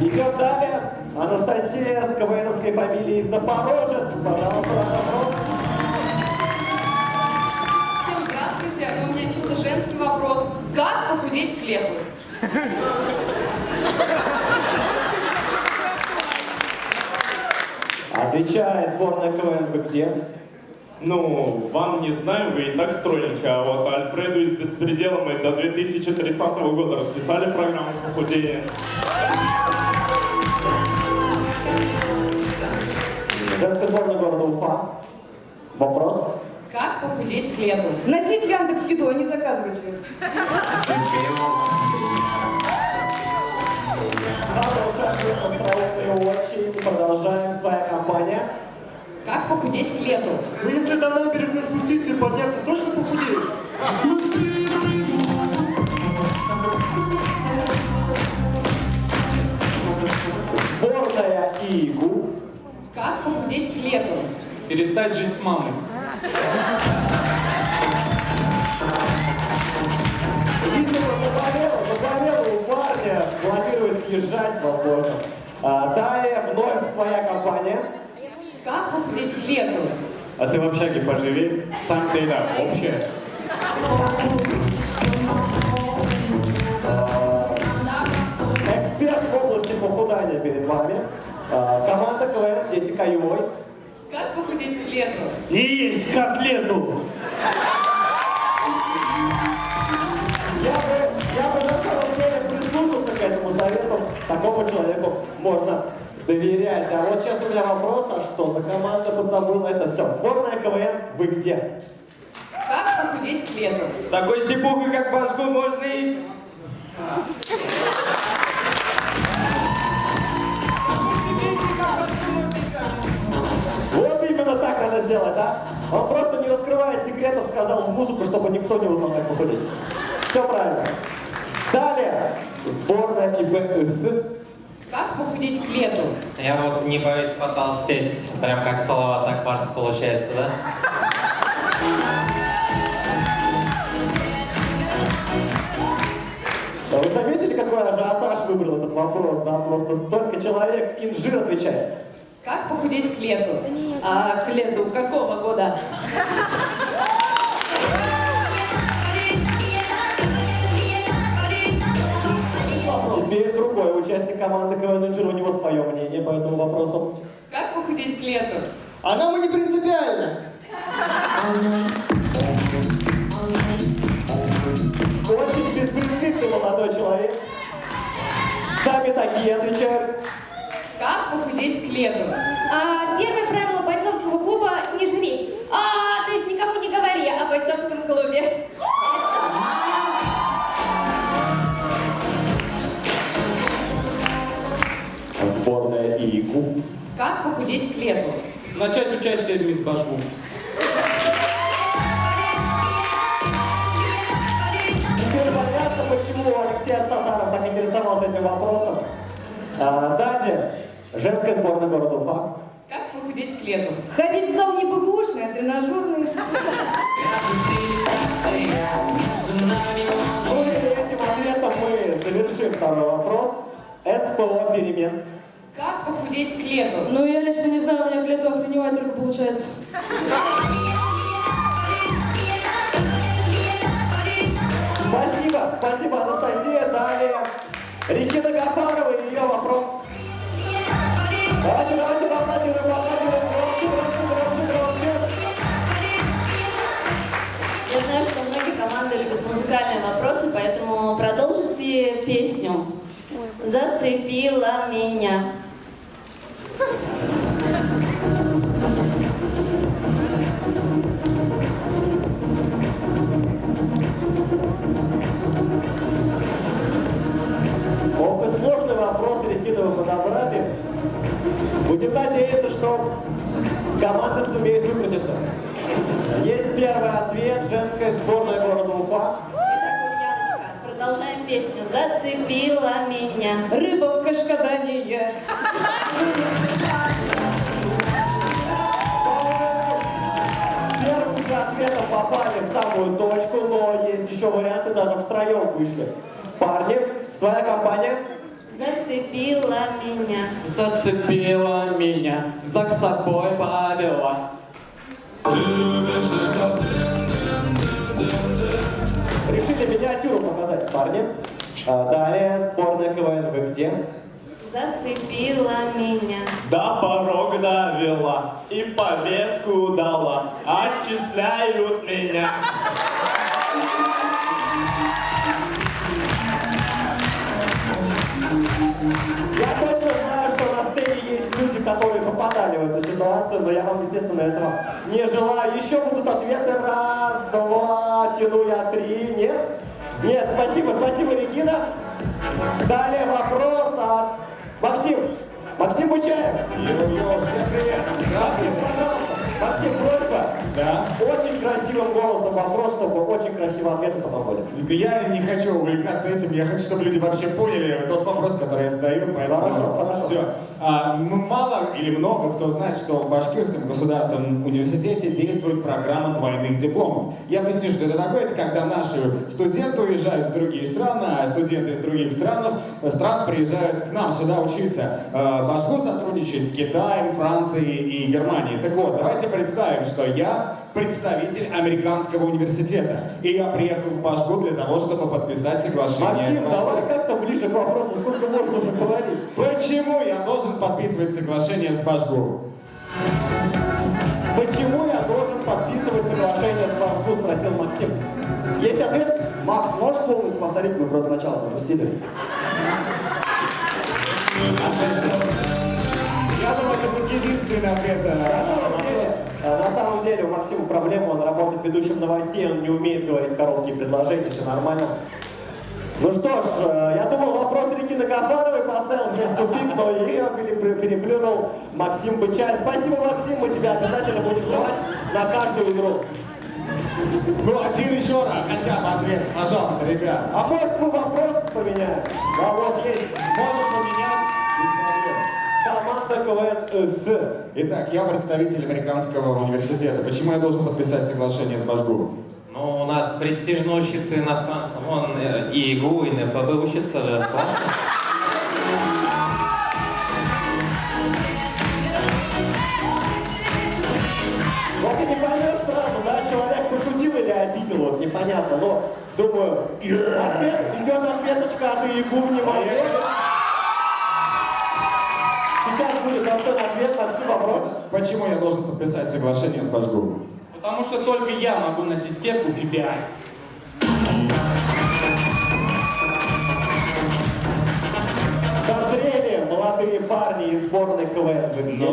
[SPEAKER 1] Идем далее. Анастасия с КВНовской фамилией Запорожец. Пожалуйста, ваш вопрос.
[SPEAKER 10] Всем здравствуйте. У меня чисто женский вопрос. Как похудеть к лету?
[SPEAKER 1] Отвечает сборная КВН. Вы где?
[SPEAKER 3] Ну, вам не знаю, вы и так стройненько, а вот Альфреду из «Беспредела» мы до 2030 года расписали программу похудения.
[SPEAKER 1] Женская сборная города Уфа. Вопрос.
[SPEAKER 10] Как похудеть к лету?
[SPEAKER 8] Носить Яндекс.Еду, а не заказывать ее.
[SPEAKER 1] Продолжаем. Своя компания.
[SPEAKER 10] Как похудеть к лету?
[SPEAKER 3] Ну, если до набережной спуститься и подняться, точно похудеешь?
[SPEAKER 1] Сборная ИИГУ.
[SPEAKER 10] Как похудеть к лету?
[SPEAKER 4] Перестать жить с мамой.
[SPEAKER 1] Видимо, заболела у парня, планирует съезжать, возможно. Далее вновь своя компания.
[SPEAKER 10] Как похудеть к лету?
[SPEAKER 5] А ты в общаге поживи, там-то еда общая.
[SPEAKER 1] Эксперт в области похудания перед вами. Команда КВН «Дети Каевой».
[SPEAKER 10] Как похудеть к лету?
[SPEAKER 3] Не есть котлету!
[SPEAKER 1] Я бы на самом деле прислушался к этому совету. Такому человеку можно доверять. А вот сейчас у меня вопрос, а что за команда подзабыла это все? Сборная КВН, вы где?
[SPEAKER 10] Как похудеть к лету?
[SPEAKER 5] С такой степухой, как Башгу, можно и...
[SPEAKER 1] Вот именно так надо сделать, да? Он просто не раскрывает секретов, сказал в музыку, чтобы никто не узнал, как похудеть. Все правильно. Далее. Сборная ИБФ.
[SPEAKER 10] Как похудеть к лету?
[SPEAKER 2] Я вот не боюсь потолстеть. Прям как Салават Акбарс получается, да?
[SPEAKER 1] Вы заметили, какой ажиотаж выбрал этот вопрос, да? Просто столько человек, инжир отвечает.
[SPEAKER 10] Как похудеть к лету?
[SPEAKER 16] А к лету какого года?
[SPEAKER 1] Теперь другой участник команды КВН инжир, у него свое мнение по этому вопросу.
[SPEAKER 10] Как похудеть к лету?
[SPEAKER 7] А нам и не принципиально.
[SPEAKER 1] Очень беспринципный молодой человек. Сами такие отвечают.
[SPEAKER 10] Как похудеть к лету?
[SPEAKER 11] Первое правило бойцовского клуба – не жри. То есть никому не говори о бойцовском клубе.
[SPEAKER 1] Сборная ИИГУ.
[SPEAKER 10] Как похудеть к лету?
[SPEAKER 4] Начать участие в мисс Башгу.
[SPEAKER 1] Теперь понятно, почему Алексей Абсатаров так интересовался этим вопросом. Далее. Женская сборная города Уфа.
[SPEAKER 10] Как похудеть к лету?
[SPEAKER 8] Ходить в зал не БГУшный, а тренажерный.
[SPEAKER 1] Ну и этим ответом мы завершим второй вопрос. СПО «Перемен».
[SPEAKER 10] Как похудеть к лету?
[SPEAKER 8] Ну, я лично не знаю, у меня к лету охреневать только получается.
[SPEAKER 1] Спасибо, Анастасия. Далее. Регина Гафарова и ее вопрос. Давайте, поаплодируем. Громче.
[SPEAKER 21] Я знаю, что многие команды любят музыкальные вопросы, поэтому продолжите песню «Зацепила меня».
[SPEAKER 1] Ох, и сложный вопрос, Регина, вы подобрали. Будем надеяться, что команда сумеет выкрутиться. Есть первый ответ, женская сборная города Уфа.
[SPEAKER 21] Итак, Ульяночка, продолжаем песню. Зацепила меня.
[SPEAKER 10] Рыба в кашкадании.
[SPEAKER 1] Первым же ответом попали в самую точку, но есть еще варианты, даже втроем вышли. Парни, своя компания.
[SPEAKER 21] Зацепила меня.
[SPEAKER 6] Зацепила меня, за собой повела.
[SPEAKER 1] Решили миниатюру показать, парни. Далее, сборная КВН, вы где?
[SPEAKER 21] Зацепила меня.
[SPEAKER 7] До порога довела и повестку дала. Отчисляют меня.
[SPEAKER 1] Я точно знаю, что на сцене есть люди, которые попадали в эту ситуацию, но я вам, естественно, этого не желаю. Еще будут ответы. Раз, два, тяну я, три. Нет? Нет, спасибо, спасибо, Регина. Далее вопрос от Максим. Максим Бычаев.
[SPEAKER 3] Йо-йо, всем привет.
[SPEAKER 1] Максим, пожалуйста. Максим, просьба.
[SPEAKER 3] Да?
[SPEAKER 1] Очень красивым голосом вопрос, чтобы очень красивые ответы потом были.
[SPEAKER 3] Я не хочу увлекаться этим, я хочу, чтобы люди вообще поняли тот вопрос, который я задаю, поэтому...
[SPEAKER 1] Хорошо.
[SPEAKER 3] Все. Мало или много кто знает, что в Башкирском государственном университете действует программа двойных дипломов. Я объясню, что это такое. Это когда наши студенты уезжают в другие страны, а студенты из других стран приезжают к нам сюда учиться. Башку сотрудничает с Китаем, Францией и Германией. Так вот, давайте представим, что я представитель американского университета. И я приехал в Башку для того, чтобы подписать соглашение.
[SPEAKER 1] Максим, давай как-то ближе к вопросу, сколько можно уже говорить?
[SPEAKER 3] Почему я должен подписывать соглашение с Башку?
[SPEAKER 1] Почему я должен подписывать соглашение с Башку, спросил Максим. Есть ответ?
[SPEAKER 6] Макс, можешь полностью повторить? Мы просто сначала пропустили.
[SPEAKER 3] Я думаю, это будет единственный ответ на вопрос.
[SPEAKER 1] На самом деле у Максима проблема, он работает ведущим новостей, он не умеет говорить короткие предложения, все нормально. Ну что ж, я думал, вопрос Регины Гафаровой поставил всех в тупик, но ее переплюнул Максим Бычаев. Спасибо, Максим, мы тебя обязательно будем звать на каждую игру.
[SPEAKER 3] Ну, один еще раз, хотя бы ответ, пожалуйста, ребят.
[SPEAKER 1] А может мы вопрос поменяем? Да, вот есть.
[SPEAKER 3] Можем поменять, без проблем.
[SPEAKER 1] Команда КВН.
[SPEAKER 3] Итак, я представитель американского университета. Почему я должен подписать соглашение с Башгу?
[SPEAKER 2] Ну, у нас престижно учится иностранцам. Вон и ИГУ, и НФБ учится же. Классно.
[SPEAKER 1] Вот и не поймешь сразу, да, человек пошутил или обидел, вот непонятно, но думаю, идет ответочка от ИГУ, внимание. Сейчас будет достойный ответ, Максим, вопрос.
[SPEAKER 3] Почему я должен подписать соглашение с Башгу?
[SPEAKER 13] Потому что только я могу носить кепку FBI.
[SPEAKER 1] Созрели молодые парни из сборной КВН. Вы где?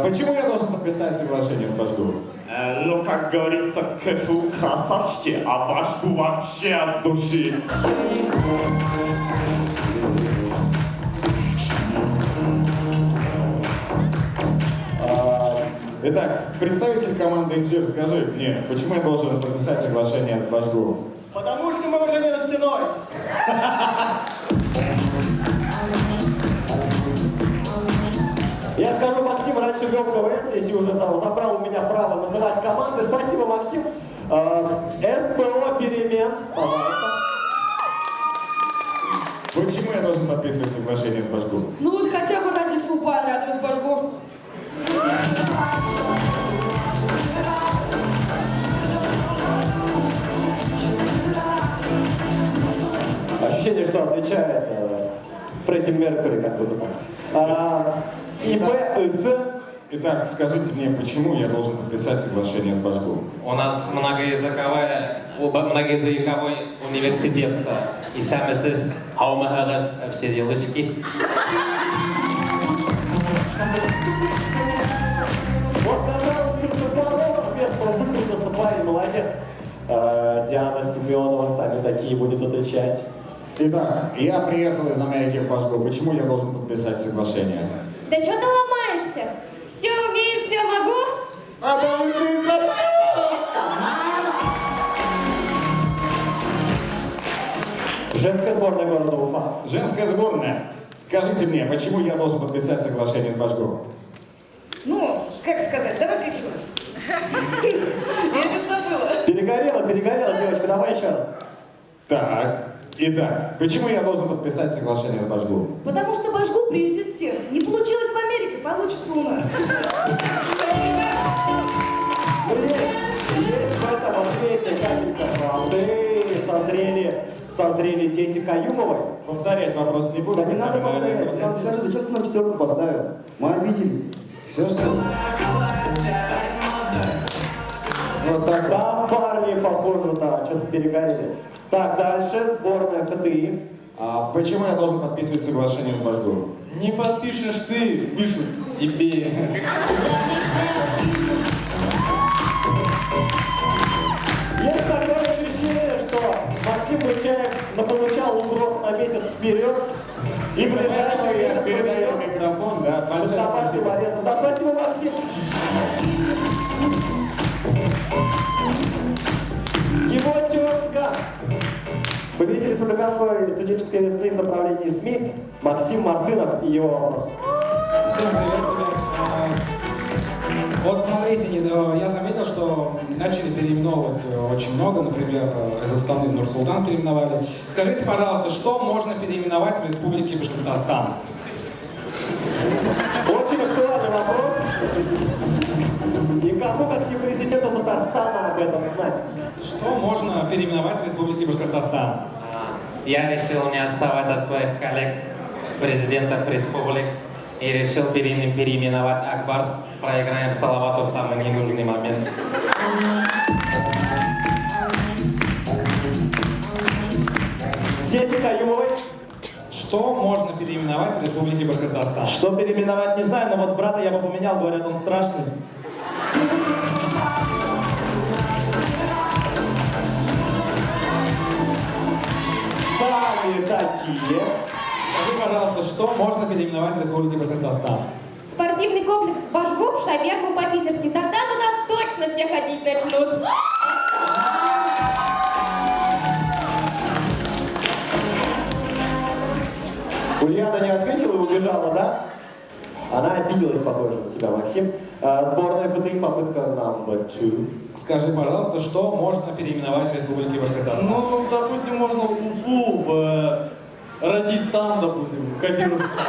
[SPEAKER 3] Почему я должен подписать соглашение с Башгу?
[SPEAKER 7] Ну, как говорится, КФУ красавчики, а Башку вообще от души.
[SPEAKER 3] Итак, представитель команды Инжир, скажи мне, почему я должен подписать соглашение с Башгу?
[SPEAKER 1] Потому что мы уже не за стеной. Я скажу, Максим раньше вел КВН здесь и уже забрал у меня право называть команды. Спасибо, Максим. СПО «Перемен», пожалуйста.
[SPEAKER 3] Почему я должен подписывать соглашение с Башгу?
[SPEAKER 8] Ну вот хотя бы ради супа рядом с Башку.
[SPEAKER 1] Ощущение, что отвечает Фредди Меркьюри, как будто так.
[SPEAKER 3] Итак, скажите мне, почему я должен подписать соглашение с Башгу?
[SPEAKER 2] У нас многоязыковой университет. И сами здесь хаумахагат, все делочки.
[SPEAKER 1] Вот, казалось, ты стопорол ответ, но выкрутился парень, молодец. Диана Семенова, сами такие будет отвечать.
[SPEAKER 3] Итак, я приехал из Америки в Башгу. Почему я должен подписать соглашение?
[SPEAKER 11] Да что ты ломаешься? Все умею, все могу.
[SPEAKER 3] А да вы из Башгу!
[SPEAKER 1] Женская сборная города Уфа.
[SPEAKER 3] Женская сборная. Скажите мне, почему я должен подписать соглашение с Башгу?
[SPEAKER 8] Ну, как сказать, давай-ка еще раз. Я что-то забыла.
[SPEAKER 1] Перегорела, девочка, давай еще раз.
[SPEAKER 3] Так, итак, почему я должен подписать соглашение с Башгу?
[SPEAKER 8] Потому что Башгу приютит всех. Не получилось в Америке, получится у нас.
[SPEAKER 1] Ну, есть в этом ответе капелька правды. Созрели дети Каюмовой.
[SPEAKER 3] Повторять вопрос не буду.
[SPEAKER 1] Да не надо повторять. Ты нам скажи, зачем ты нам 4 поставил? Мы обиделись.
[SPEAKER 3] Все, что ли? Вот так.
[SPEAKER 1] Там парни, похоже, да, что-то перегорели. Так, дальше сборная ФТИ.
[SPEAKER 3] А почему я должен подписывать соглашение с Башгу?
[SPEAKER 5] Не подпишешь ты, пишут тебе.
[SPEAKER 1] Есть такое ощущение, что Максим Бычаев получал угроз на месяц вперед. И ближайший
[SPEAKER 3] Я передаю микрофон, да, большое спасибо.
[SPEAKER 1] Да, спасибо, Максим. Его тезка. Победитель республиканской студенческой весны в направлении СМИ Максим Мартынов и его вопрос.
[SPEAKER 12] Всем привет, ребят. Вот смотрите, я заметил, что начали переименовывать очень много, например, из Астаны в Нур-Султан переименовали. Скажите, пожалуйста, что можно переименовать в Республике Башкортостан?
[SPEAKER 1] Очень актуальный вопрос. И кому, как не президенту Татарстана, об этом знать?
[SPEAKER 12] Что можно переименовать в Республике Башкортостан?
[SPEAKER 2] Я решил не отставать от своих коллег, президентов республик, и решил переименовать Акбарс. Проиграем Салавату в самый ненужный момент.
[SPEAKER 1] Дети Каюмовой.
[SPEAKER 12] Что можно переименовать в Республике Башкортостан?
[SPEAKER 7] Что переименовать, не знаю, но вот брата я бы поменял, говорят, он страшный.
[SPEAKER 1] Сами такие.
[SPEAKER 12] Скажи, пожалуйста, что можно переименовать в Республике Башкортостан?
[SPEAKER 11] Спортивный комплекс Башгу в шаверму по-питерски. Тогда туда точно все ходить начнут.
[SPEAKER 1] Ульяна не ответила и убежала, да? Она обиделась, похоже, на тебя, Максим. Сборная ФТИ, попытка number 2.
[SPEAKER 12] Скажи, пожалуйста, что можно переименовать в Республике Башкортостан?
[SPEAKER 7] Ну, допустим, можно Уфу в Радистан, допустим, Хабировстан.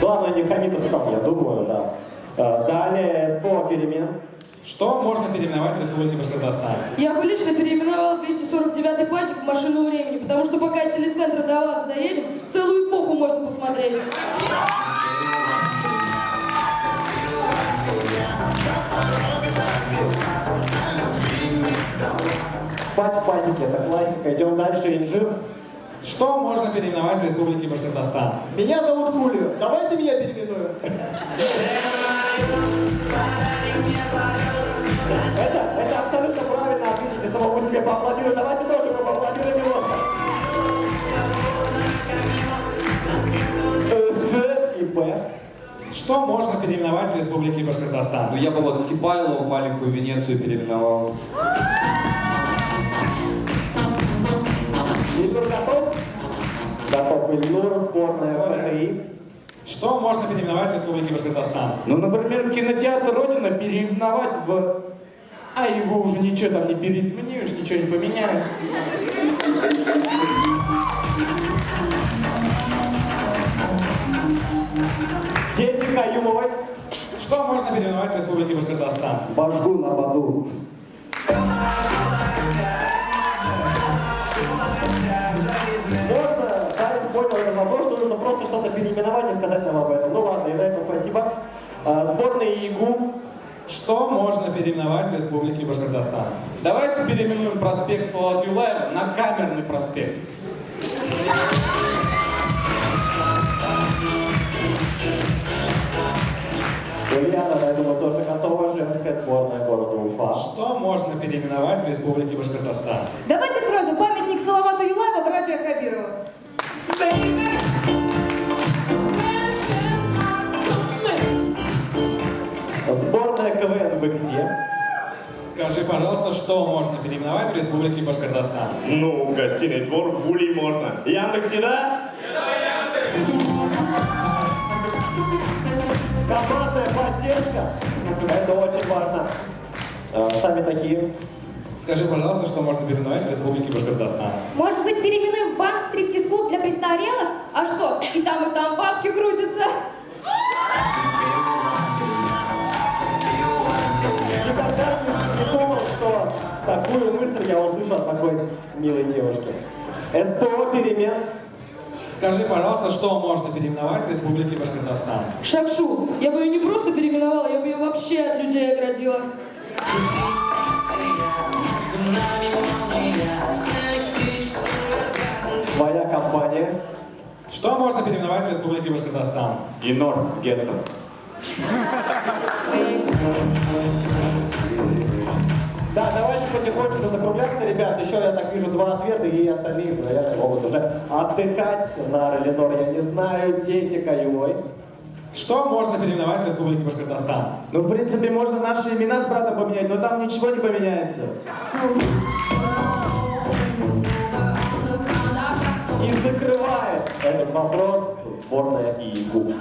[SPEAKER 1] Главное, не Хамитовстан, я думаю, да. Далее, СПО перемен.
[SPEAKER 12] Что можно переименовать в Республике Башкортостан?
[SPEAKER 8] Я бы лично переименовал 249-й пасек в машину времени, потому что пока от телецентра до вас доедем, целую эпоху можно посмотреть.
[SPEAKER 1] Спать в пазике, это классика. Идем дальше, инжир.
[SPEAKER 12] Что можно переименовать в Республике Башкортостан?
[SPEAKER 1] Меня зовут Хулио. Давайте меня переименуем. Это абсолютно правильно. Ответите самому себе, поаплодируем. Давайте тоже мы поаплодируем немножко. З и П.
[SPEAKER 12] Что можно переименовать в Республике Башкортостан?
[SPEAKER 18] Ну я бы вот Сипайлова в маленькую Венецию переименовал.
[SPEAKER 1] Ильнур готов? Готов. Ильнур, сборная ФТИ.
[SPEAKER 12] Что можно переименовать в Республике Башкортостан?
[SPEAKER 3] Ну, например, кинотеатр Родина переименовать в... А его уже ничего там не переизменишь, ничего не поменяешь.
[SPEAKER 1] Дети Каюмовой.
[SPEAKER 12] Что можно переименовать в Республике Башкортостан?
[SPEAKER 1] Башгу на Баду. Можно, правильно понял этот вопрос, что нужно просто что-то переименовать и сказать нам об этом. Ну ладно, и на этом спасибо. Сборная ИГУ.
[SPEAKER 12] Что можно переименовать в Республике Башкортостан?
[SPEAKER 5] Давайте переименуем проспект Салават Юлаева на Камерный проспект.
[SPEAKER 1] Ульяна, я думаю, тоже готова. Женская сборная города Уфа.
[SPEAKER 12] Что можно переименовать в Республике Башкортостан?
[SPEAKER 8] Давайте сразу памятник Салавату Юлаева, братья Хабирова.
[SPEAKER 1] Сборная КВН «Вы где?»
[SPEAKER 12] Скажи, пожалуйста, что можно переименовать в Республике Башкортостан?
[SPEAKER 3] Ну, гостиный двор в Улей можно. Яндексе, да?
[SPEAKER 1] Командная поддержка. Это очень важно. Сами такие.
[SPEAKER 12] Скажи, пожалуйста, что можно переименовать в Республике Башкортостан?
[SPEAKER 11] Может быть, переименуем банк в стриптиз-клуб для престарелых?
[SPEAKER 10] А что, и там бабки крутятся?
[SPEAKER 1] Никогда не думал, что такую мысль я услышу от такой милой девушки. СТО перемен.
[SPEAKER 12] Скажи, пожалуйста, что можно переименовать в Республике Башкортостан?
[SPEAKER 8] Шакшу. Я бы ее не просто переименовала, я бы ее вообще от людей оградила.
[SPEAKER 1] Своя компания.
[SPEAKER 12] Что можно переименовать в Республике Башкортостан?
[SPEAKER 5] И Норд гетто.
[SPEAKER 1] Да, давайте потихонечку закругляться, ребят. Еще, я так вижу, 2 ответа, и остальные, наверное, могут уже отдыхать на Ролинор. Я не знаю, дети каевой.
[SPEAKER 12] Что можно переименовать в Республике Башкортостан?
[SPEAKER 3] Ну, в принципе, можно наши имена с братом поменять, но там ничего не поменяется.
[SPEAKER 1] И закрывает этот вопрос сборная ИИГУ.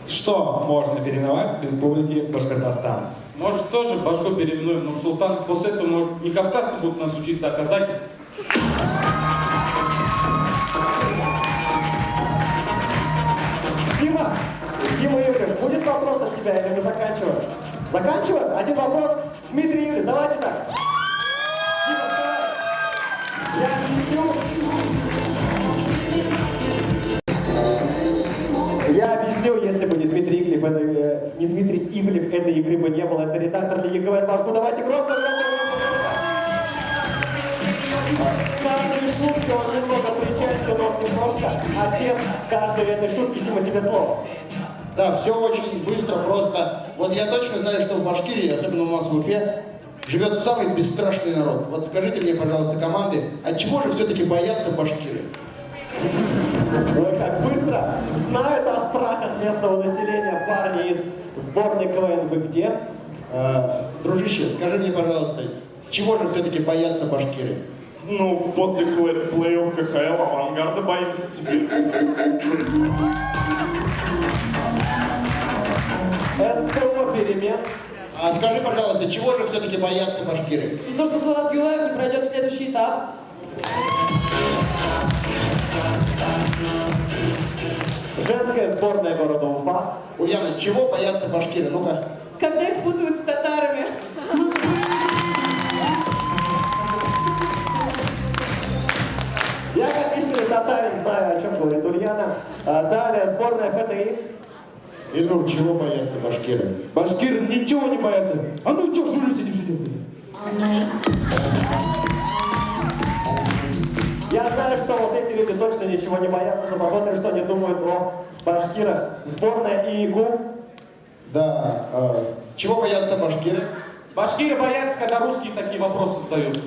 [SPEAKER 12] Что можно переименовать в Республике Башкортостан?
[SPEAKER 5] Может, тоже Башку переименуем в Нур-Султан. После этого, может, не кавказцы будут нас учиться, а казахи.
[SPEAKER 1] Дима Ивлев, будет вопрос от тебя или мы заканчиваем? Заканчиваем? Один вопрос. Дмитрий Ивлев, давайте так. Дима, давай. Я объясню, если бы не Дмитрий Ивлев, этой игры бы не было. Это редактор Лиги КВН Башку. Давайте громко. С каждой шутки он немного причастен, он немножко отец каждой этой шутки. Дима, тебе слово.
[SPEAKER 14] Да, все очень быстро, просто. Вот я точно знаю, что в Башкирии, особенно у нас в Уфе, живет самый бесстрашный народ. Вот скажите мне, пожалуйста, команды, от чего же все-таки боятся башкиры?
[SPEAKER 1] Ой, как быстро знают о страхах местного населения парни из сборной КВН «Вы где?»
[SPEAKER 14] Дружище, скажи мне, пожалуйста, чего же все-таки боятся башкиры?
[SPEAKER 3] Ну, после плей-офф КХЛ авангарда боимся теперь.
[SPEAKER 1] СТО перемен.
[SPEAKER 14] А скажи, пожалуйста, чего же все-таки боятся башкиры?
[SPEAKER 8] То, что Салават Юлаев не пройдет следующий этап.
[SPEAKER 1] Женская сборная города Уфа.
[SPEAKER 14] Ульяна, чего боятся башкиры? Ну-ка.
[SPEAKER 10] Когда их путают с татарами.
[SPEAKER 1] Я как истинный татарин знаю, о чем говорит Ульяна. Далее сборная ФТИ.
[SPEAKER 14] Ильнур, чего боятся башкиры?
[SPEAKER 3] Башкиры ничего не боятся. А ну что в жюри сидишь и делаешь?
[SPEAKER 1] Я знаю, что вот эти люди точно ничего не боятся, но посмотрим, что они думают о башкирах. Сборная ИИГУ.
[SPEAKER 14] Да. Чего боятся башкиры?
[SPEAKER 5] Башкиры боятся, когда русские такие вопросы задают.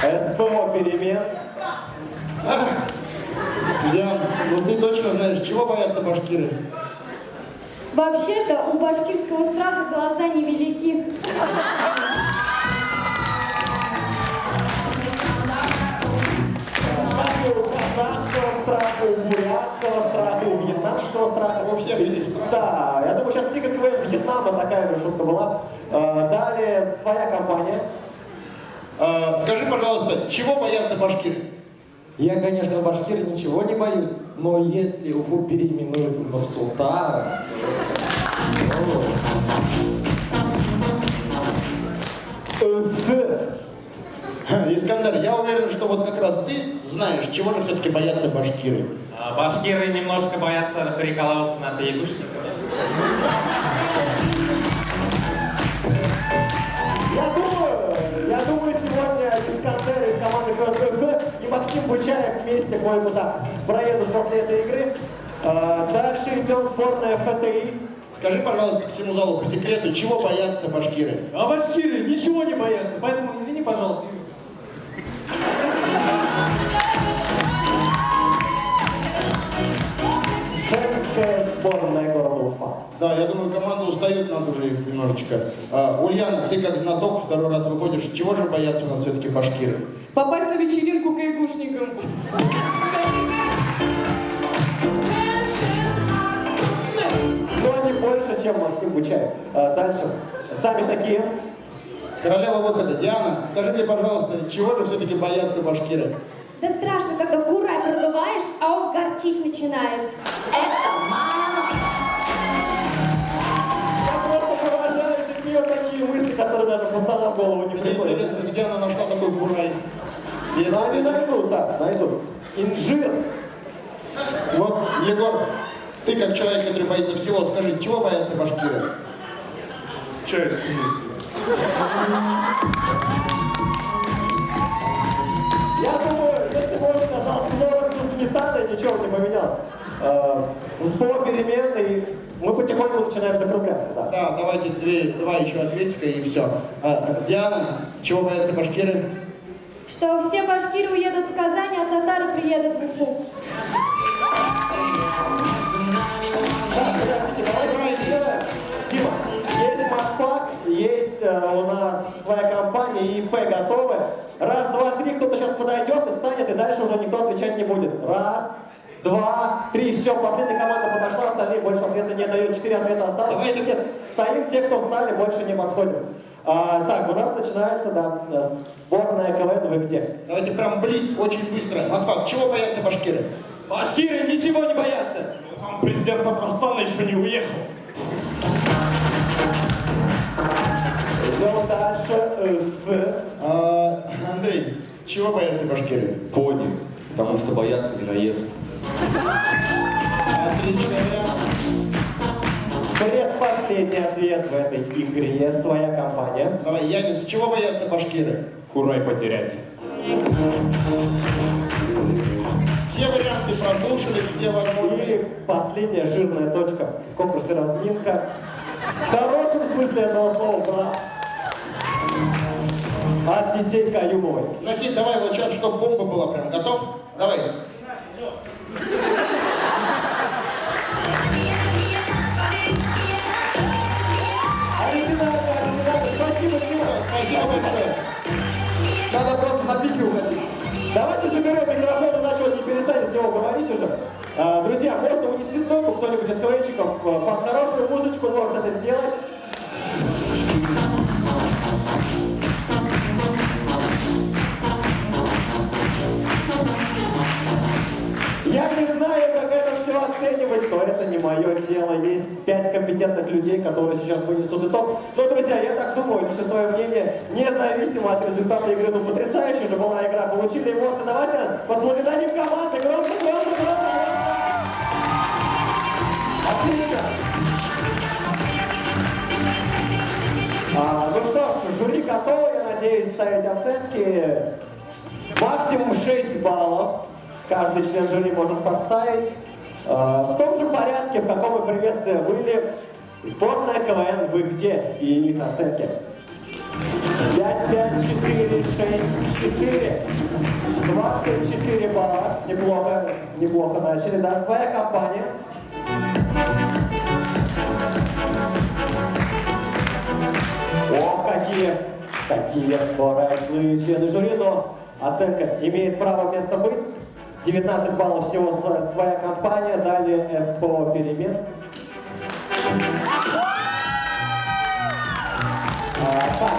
[SPEAKER 1] СПО перемен.
[SPEAKER 14] Диан, вот ты точно знаешь, чего боятся башкиры?
[SPEAKER 11] Вообще-то у башкирского страха глаза невелики.
[SPEAKER 1] У казахского страха, у бурятского страха, у вьетнамского страха.
[SPEAKER 14] У всех есть страх.
[SPEAKER 1] Да, я думаю, сейчас Лига КВН Вьетнама такая же шутка была. Далее своя компания.
[SPEAKER 14] Скажи, пожалуйста, чего боятся башкиры?
[SPEAKER 6] Я, конечно, башкир ничего не боюсь, но если Уфу переименуют в Нур-Султан...
[SPEAKER 14] Искандер, я уверен, что вот как раз ты знаешь, чего же все-таки боятся башкиры.
[SPEAKER 2] Башкиры немножко боятся прикалываться над ягушниками.
[SPEAKER 1] Я думаю, сегодня Искандер из команды КВН и Максим Бучаев вместе кое-куда проедут после этой игры. Дальше идем сборная ФТИ.
[SPEAKER 14] Скажи, пожалуйста, всему залу по секрету, чего боятся башкиры?
[SPEAKER 3] А башкиры ничего не боятся, поэтому извини, пожалуйста.
[SPEAKER 1] Женская сборная города Уфа.
[SPEAKER 14] Да, я думаю, команда устает, надо уже их немножечко. Ульяна, ты как знаток второй раз выходишь, чего же боятся у нас все-таки башкиры?
[SPEAKER 10] Попасть на вечеринку к айгушникам.
[SPEAKER 1] Но не больше, чем Максим Бучаев. Дальше. Сами такие.
[SPEAKER 14] Королева выхода. Диана, скажи мне, пожалуйста, чего же все-таки боятся башкиры?
[SPEAKER 11] Да страшно, когда курай продуваешь, а он горчить начинает. Это мало.
[SPEAKER 1] Я просто уважаю себе такие мысли, которые даже пацанам в голову не
[SPEAKER 14] Мне
[SPEAKER 1] приходят.
[SPEAKER 14] интересно, где она нашла такой бурай?
[SPEAKER 1] Они найдут, да, найдут. Инжир.
[SPEAKER 14] Вот, Егор, ты как человек, который боится всего, скажи, чего боятся башкиры?
[SPEAKER 3] Чай с смысле?
[SPEAKER 1] Я думаю, если бы он сказал творог со сметаной, ничего не поменялось. Сбор перемен, и мы потихоньку начинаем закругляться, да.
[SPEAKER 14] Да, давайте два еще ответика и все. Диана, чего боятся башкиры?
[SPEAKER 11] Что все башкиры уедут в Казань, а татары приедут в Уфу.
[SPEAKER 1] Дима, есть Макфак, есть у нас своя компания, ИП готовы. Раз, два, три, кто-то сейчас подойдет и встанет, и дальше уже никто отвечать не будет. Раз, два, три, все, последняя команда подошла, остальные больше ответа не дают. 4 ответа осталось.
[SPEAKER 14] Давайте.
[SPEAKER 1] Нет, стоим, те, кто встали, больше не подходим. Так, у нас начинается, да, сборная КВН, вы где?
[SPEAKER 14] Давайте прям блиц, очень быстро. Матфак, чего боятся башкиры?
[SPEAKER 6] Башкиры ничего не боятся. Президент Татарстана еще не уехал.
[SPEAKER 1] Идем дальше.
[SPEAKER 14] Андрей, чего боятся башкиры?
[SPEAKER 18] Пони, потому что боятся не наесть.
[SPEAKER 14] Отличный вариант.
[SPEAKER 1] Предпоследний ответ в этой игре, своя компания.
[SPEAKER 14] Давай, Янец, чего боятся башкиры?
[SPEAKER 5] Курай потерять.
[SPEAKER 14] Все варианты прослушали, все возможные.
[SPEAKER 1] И последняя жирная точка в конкурсе «Разминка». В хорошем смысле этого слова, брат. От детей Каюмовой.
[SPEAKER 14] Нахид, давай вот сейчас, чтобы бомба была прям. Готов? Давай.
[SPEAKER 1] Спасибо, Дима.
[SPEAKER 14] Спасибо большое.
[SPEAKER 1] Надо просто на пике уходить. Давайте заберем микрофон, иначе он не перестанет в него говорить уже. Друзья, можно унести стойку, кто-нибудь из КВНщиков под хорошую музычку может это сделать. Я не знаю, как это все оценивать, но это не мое дело. Есть 5 компетентных людей, которые сейчас вынесут итог. Но, друзья, я так думаю, лишь свое мнение, независимо от результата игры. Ну, потрясающая же была игра, получили эмоции. Давайте поблагодарим команды. Громко, громко, громко, громко. Отлично. Ну что ж, жюри готово, я надеюсь, ставить оценки. Максимум 6 баллов. Каждый член жюри может поставить. В том же порядке, в каком мы приветствие были. Сборная КВН, вы где? И их оценки. 5, 5, 4, 6, 4. 24 балла. Неплохо, неплохо начали. Да, своя компания. О, какие бывают злые члены жюри, но оценка имеет право место быть. 19 баллов всего своя компания, далее СПО «Перемен». Так,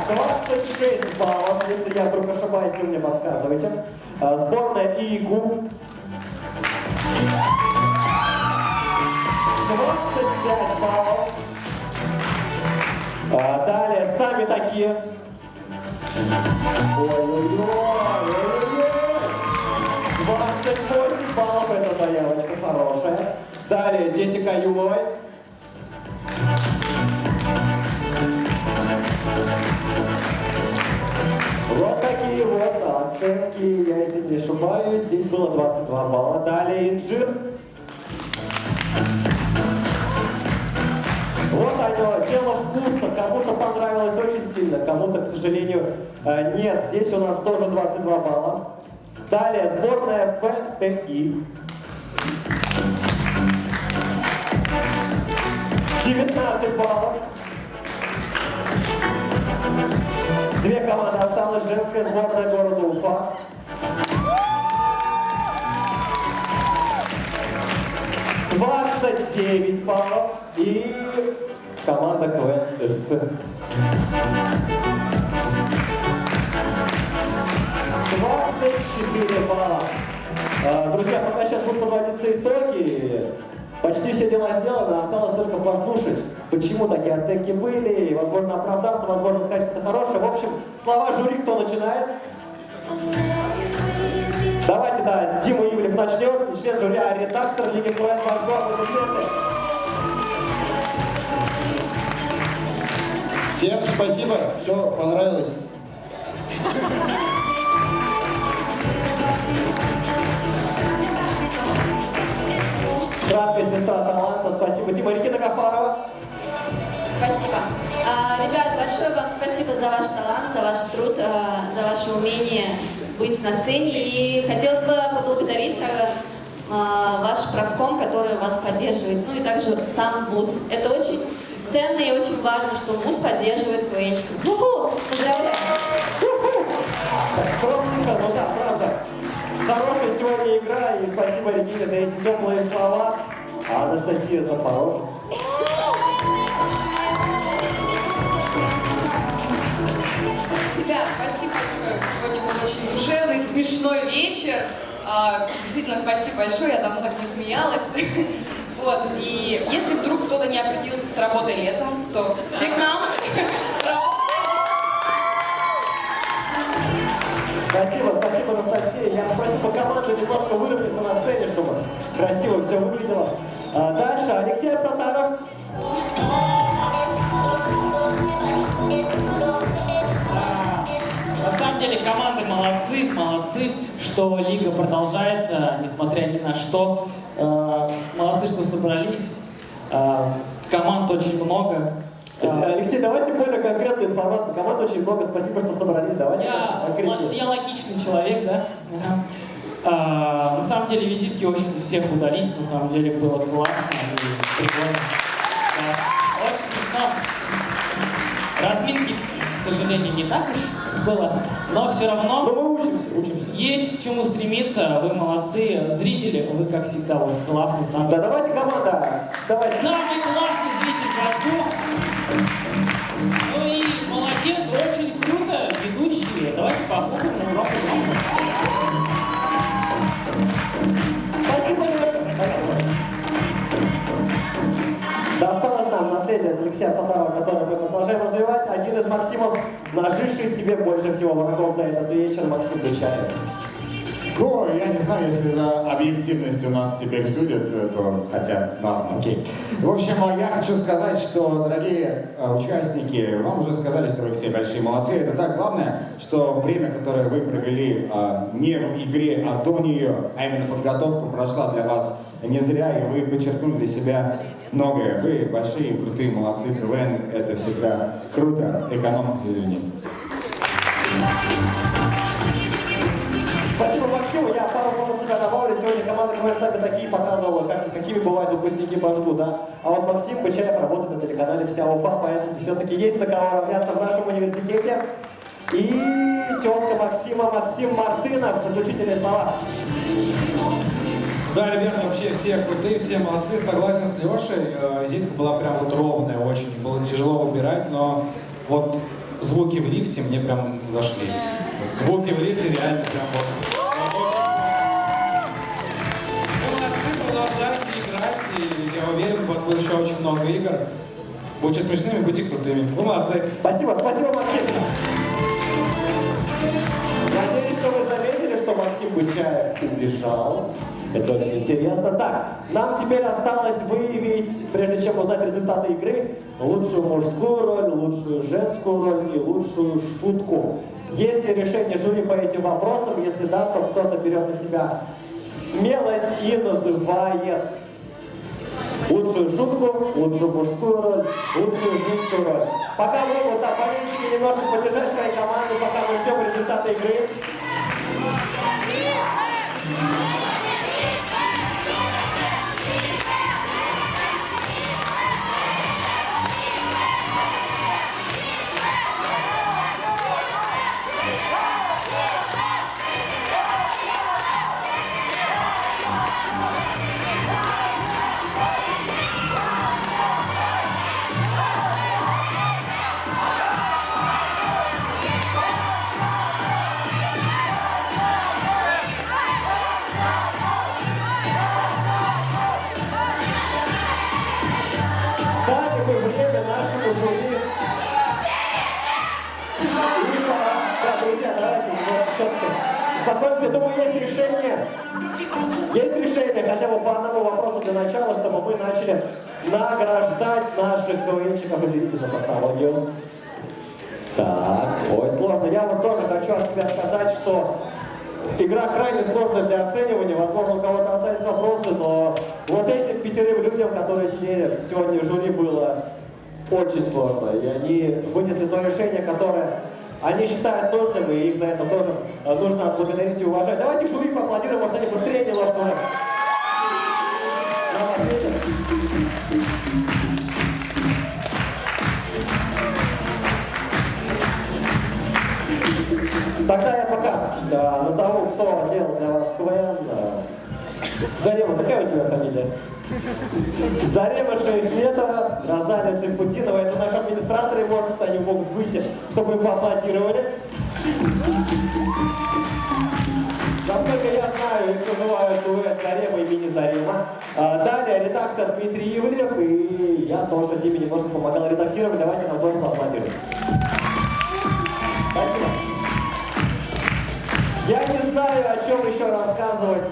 [SPEAKER 1] 26 баллов, если я вдруг ошибаюсь, вы мне подсказывайте. Сборная ИГУ. 25 баллов. Далее сами такие. Ой-ой-ой. 28 баллов, это заявочка хорошая. Далее дети Каюмовой. Вот такие вот оценки, я если не ошибаюсь, здесь было 22 балла. Далее Инжир. Вот оно, дело вкуса. Кому-то понравилось очень сильно, кому-то, к сожалению, нет. Здесь у нас тоже 22 балла. Далее сборная ФТИ. 19 баллов. Две команды осталось. Женская сборная города Уфа. 29 баллов. И команда КВН. 24 балла. Друзья, пока сейчас будут подводиться итоги, почти все дела сделаны, осталось только послушать, почему такие оценки были, возможно оправдаться, возможно сказать что-то хорошее. В общем, слова жюри, кто начинает? Давайте, да, Дима Ивлев начнет, член жюри, а редактор Лиги КВН «Ваш город». Аплодисменты.
[SPEAKER 14] Всем спасибо, все понравилось.
[SPEAKER 1] Краткая сестра таланта, спасибо. Дима, Регина Гафарова.
[SPEAKER 21] Спасибо. Ребят, большое вам спасибо за ваш талант, за ваш труд, за ваше умение быть на сцене. И хотелось бы поблагодарить ваш правком, который вас поддерживает, ну и также сам ВУЗ. Это очень ценно и очень важно, что ВУЗ поддерживает КВНчиков. Поздравляю!
[SPEAKER 1] Так, скромненько, ну да, правда. Хорошая сегодня игра, и спасибо Регине за эти теплые слова. А Анастасия Запорожец.
[SPEAKER 9] Ребят, спасибо большое. Сегодня был очень душевный, смешной вечер. Действительно, спасибо большое, я давно так не смеялась. Вот, и если вдруг кто-то не определился с работой летом, то все к нам.
[SPEAKER 1] Спасибо, спасибо, Анастасия. Я попросил по команде немножко выровняться на сцене, чтобы красиво все выглядело. Дальше Алексей Абсатаров.
[SPEAKER 20] На самом деле команды молодцы, что лига продолжается, несмотря ни на что. Молодцы, что собрались. Команд очень много.
[SPEAKER 1] Алексей, давайте более конкретную информацию. Команд очень много, спасибо, что собрались. Давайте
[SPEAKER 20] Я логичный человек, да? На самом деле визитки очень у всех удались, на самом деле было классно и прикольно. Очень смешно. Разминки, к сожалению, не так уж было, но все равно
[SPEAKER 1] мы учимся.
[SPEAKER 20] Есть к чему стремиться, вы молодцы, зрители, вы как всегда вот классный самый.
[SPEAKER 1] Да, давайте команда, давайте.
[SPEAKER 20] Самый классный зритель вождю. Ну и молодец, очень круто, ведущие. Давайте похлопаем на громко.
[SPEAKER 1] Спасибо, спасибо. Досталось нам наследие от Алексея Абсатарова, которое мы продолжаем развивать. Один из Максимов, наживший себе больше всего врагов за этот вечер, Максим Бычаев.
[SPEAKER 3] Ну, я не знаю, если за объективность у нас теперь судят, то хотя, ладно, окей. В общем, я хочу сказать, что, дорогие участники, вам уже сказали, что вы все большие молодцы. Это так, главное, что время, которое вы провели не в игре, а до нее, а именно подготовка прошла для вас не зря, и вы подчеркнули для себя многое. Вы большие, крутые молодцы. КВН — это всегда круто. Эконом, извини.
[SPEAKER 1] Спасибо, Максиму. Я пару слов от себя добавлю. Сегодня команда КВН сами такие показывала, какими бывают выпускники Башгу, да? А вот Максим Бычаев работает на телеканале «Вся Уфа», поэтому все-таки есть на кого равняться в нашем университете. И тезка Максима, Максим Мартынов, заключительные слова.
[SPEAKER 12] Да, ребята, вообще все крутые, все молодцы, согласен с Лешей. Визитка была прям вот ровная, очень было тяжело выбирать, но вот звуки в лифте мне прям зашли. Звуки в лифте реально прям вот очень. Молодцы, продолжайте играть, и я уверен, у вас будет еще очень много игр. Будьте смешными, будьте крутыми. Вы молодцы.
[SPEAKER 1] Спасибо, спасибо, Максим. Надеюсь, что вы заметили, что Максим Бычаев убежал. Это очень интересно. Так, нам теперь осталось выявить, прежде чем узнать результаты игры, лучшую мужскую роль, лучшую женскую роль и лучшую шутку. Есть ли решение жюри по этим вопросам? Если да, то кто-то берет на себя смелость и называет. лучшую шутку, лучшую мужскую роль, лучшую женскую роль. Пока могут там болельщики немножко поддержать свои команды, пока мы ждем результата игры. Дали мы время нашему жюри. И пора. Да, друзья, давайте все-таки успокоимся. Думаю, есть решение. Есть решение хотя бы по одному вопросу для начала, чтобы мы начали награждать наших КВНщиков. Извините за тавтологию. Так, ой, сложно. Я вот тоже хочу от себя сказать, что игра крайне сложная для оценивания. Возможно, у кого-то остались вопросы, но вот этим 5 людям, которые сидели сегодня в жюри, было очень сложно. И они вынесли то решение, которое они считают нужным, и их за это тоже нужно отблагодарить и уважать. Давайте жюри поаплодируем, может, они быстрее немножко уже. Тогда я пока назову, кто делал для вас КВН. Зарема, какая у тебя фамилия? Зарема Шейхметова, Розалия Сайфутдинова. Это наши администраторы, может, они могут выйти, чтобы им поаплодировали. Насколько я знаю, их называют дуэт Зарема и мини Зарема. Далее редактор Дмитрий Ивлев, и я тоже Диме немножко помогал редактировать. Давайте нам тоже поаплодируем. Спасибо. Я не знаю, о чем еще рассказывать.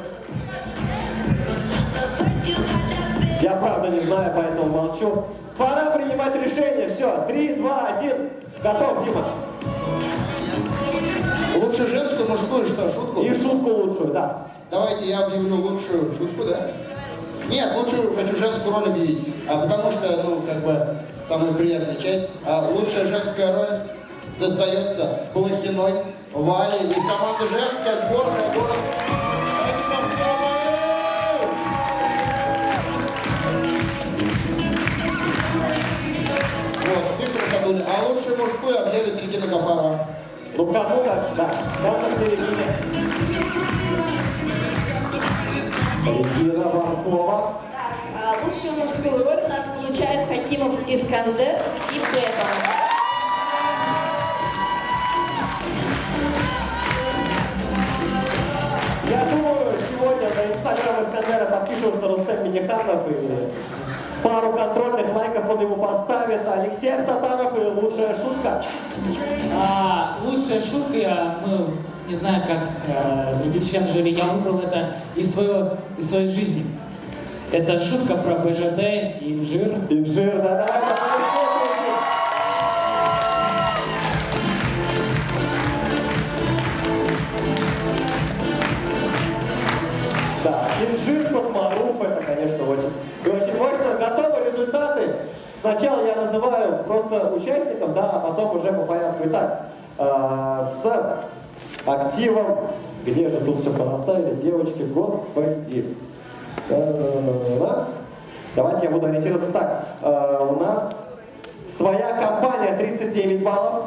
[SPEAKER 1] Я правда не знаю, поэтому молчу. Пора принимать решение. Все, 3, 2, 1. Готов, Дима.
[SPEAKER 14] Лучше женскую, мужскую, что, шутку?
[SPEAKER 1] И шутку лучшую, да.
[SPEAKER 14] Давайте я объявлю лучшую шутку, да? Нет, лучшую хочу женскую роль объявить. Потому что, ну, как бы, самая приятная часть. Лучшая женская роль достается Блохиной Вале и команды женская сборная город. Вот, Виктор Кадулин. А лучшую мужскую объявит Регина Гафарова.
[SPEAKER 1] Ну кому как, да, там на середине. Регина, вам слово.
[SPEAKER 21] Так, лучшую мужскую роль у нас получает Хакимов Искандер и Беба.
[SPEAKER 1] Я думаю, сегодня на инстаграм Искандера подпишутся Рустем Миниханов и пару контрольных лайков он ему поставит. Алексей Сатанов и лучшая шутка.
[SPEAKER 20] Лучшая шутка, не знаю, как другие члены жюри, я выбрал это из своей жизни. Это шутка про БЖД и инжир.
[SPEAKER 1] Инжир, да-да. Да, инжир под Маруф, это, конечно, очень мощно. Готовы результаты? Сначала я называю просто участников, да, а потом уже по порядку. Итак, с активом, где же тут все понаставили, девочки, господи. Давайте я буду ориентироваться так. У нас своя компания 39 баллов.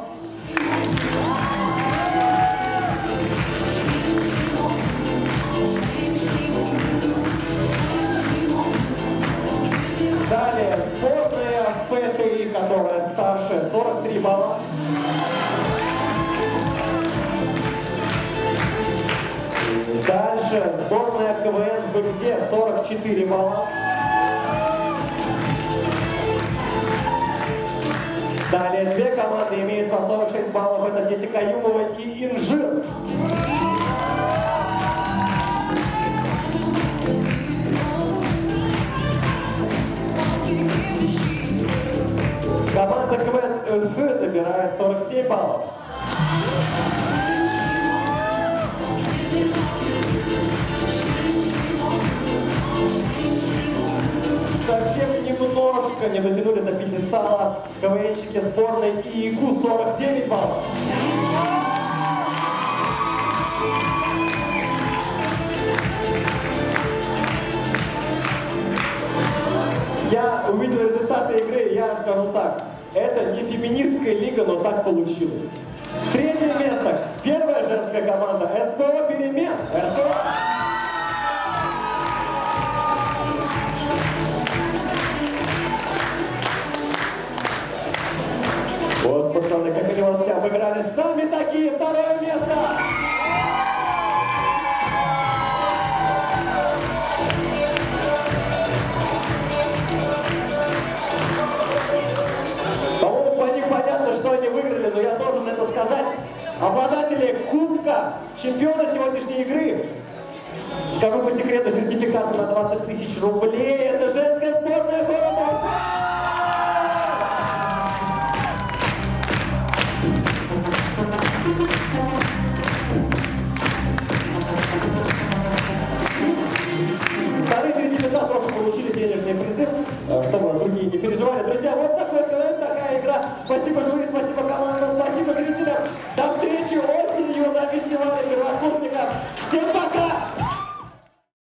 [SPEAKER 1] Далее сборная ПТИ, которая старше, 43 балла. Дальше сборная КВН БГД, 44 балла. Далее две команды имеют по 46 баллов. Это Дети Каюмова и Инжир. Команда КВН Ф набирает 47 баллов. Совсем немножко не дотянули до пьедестала КВНщики сборной ИИКУ 49 баллов. Я увидел результаты игры, и я скажу так. Это не феминистская лига, но так получилось. Третье место. Первая женская команда СПО «Перемен». СПО. Вот, пацаны, как они вас все обыграли. Сами такие. Второе место. По-моему, по них понятно, что они выиграли, но я должен это сказать. Обладатели кубка чемпиона сегодняшней игры. Скажу по секрету, сертификат на 20 тысяч рублей. Это женская сборная города. Вторые 3 места тоже получили денежные призы, чтобы другие не переживали. Друзья, вот такой КВН, такая игра. Спасибо, жюри.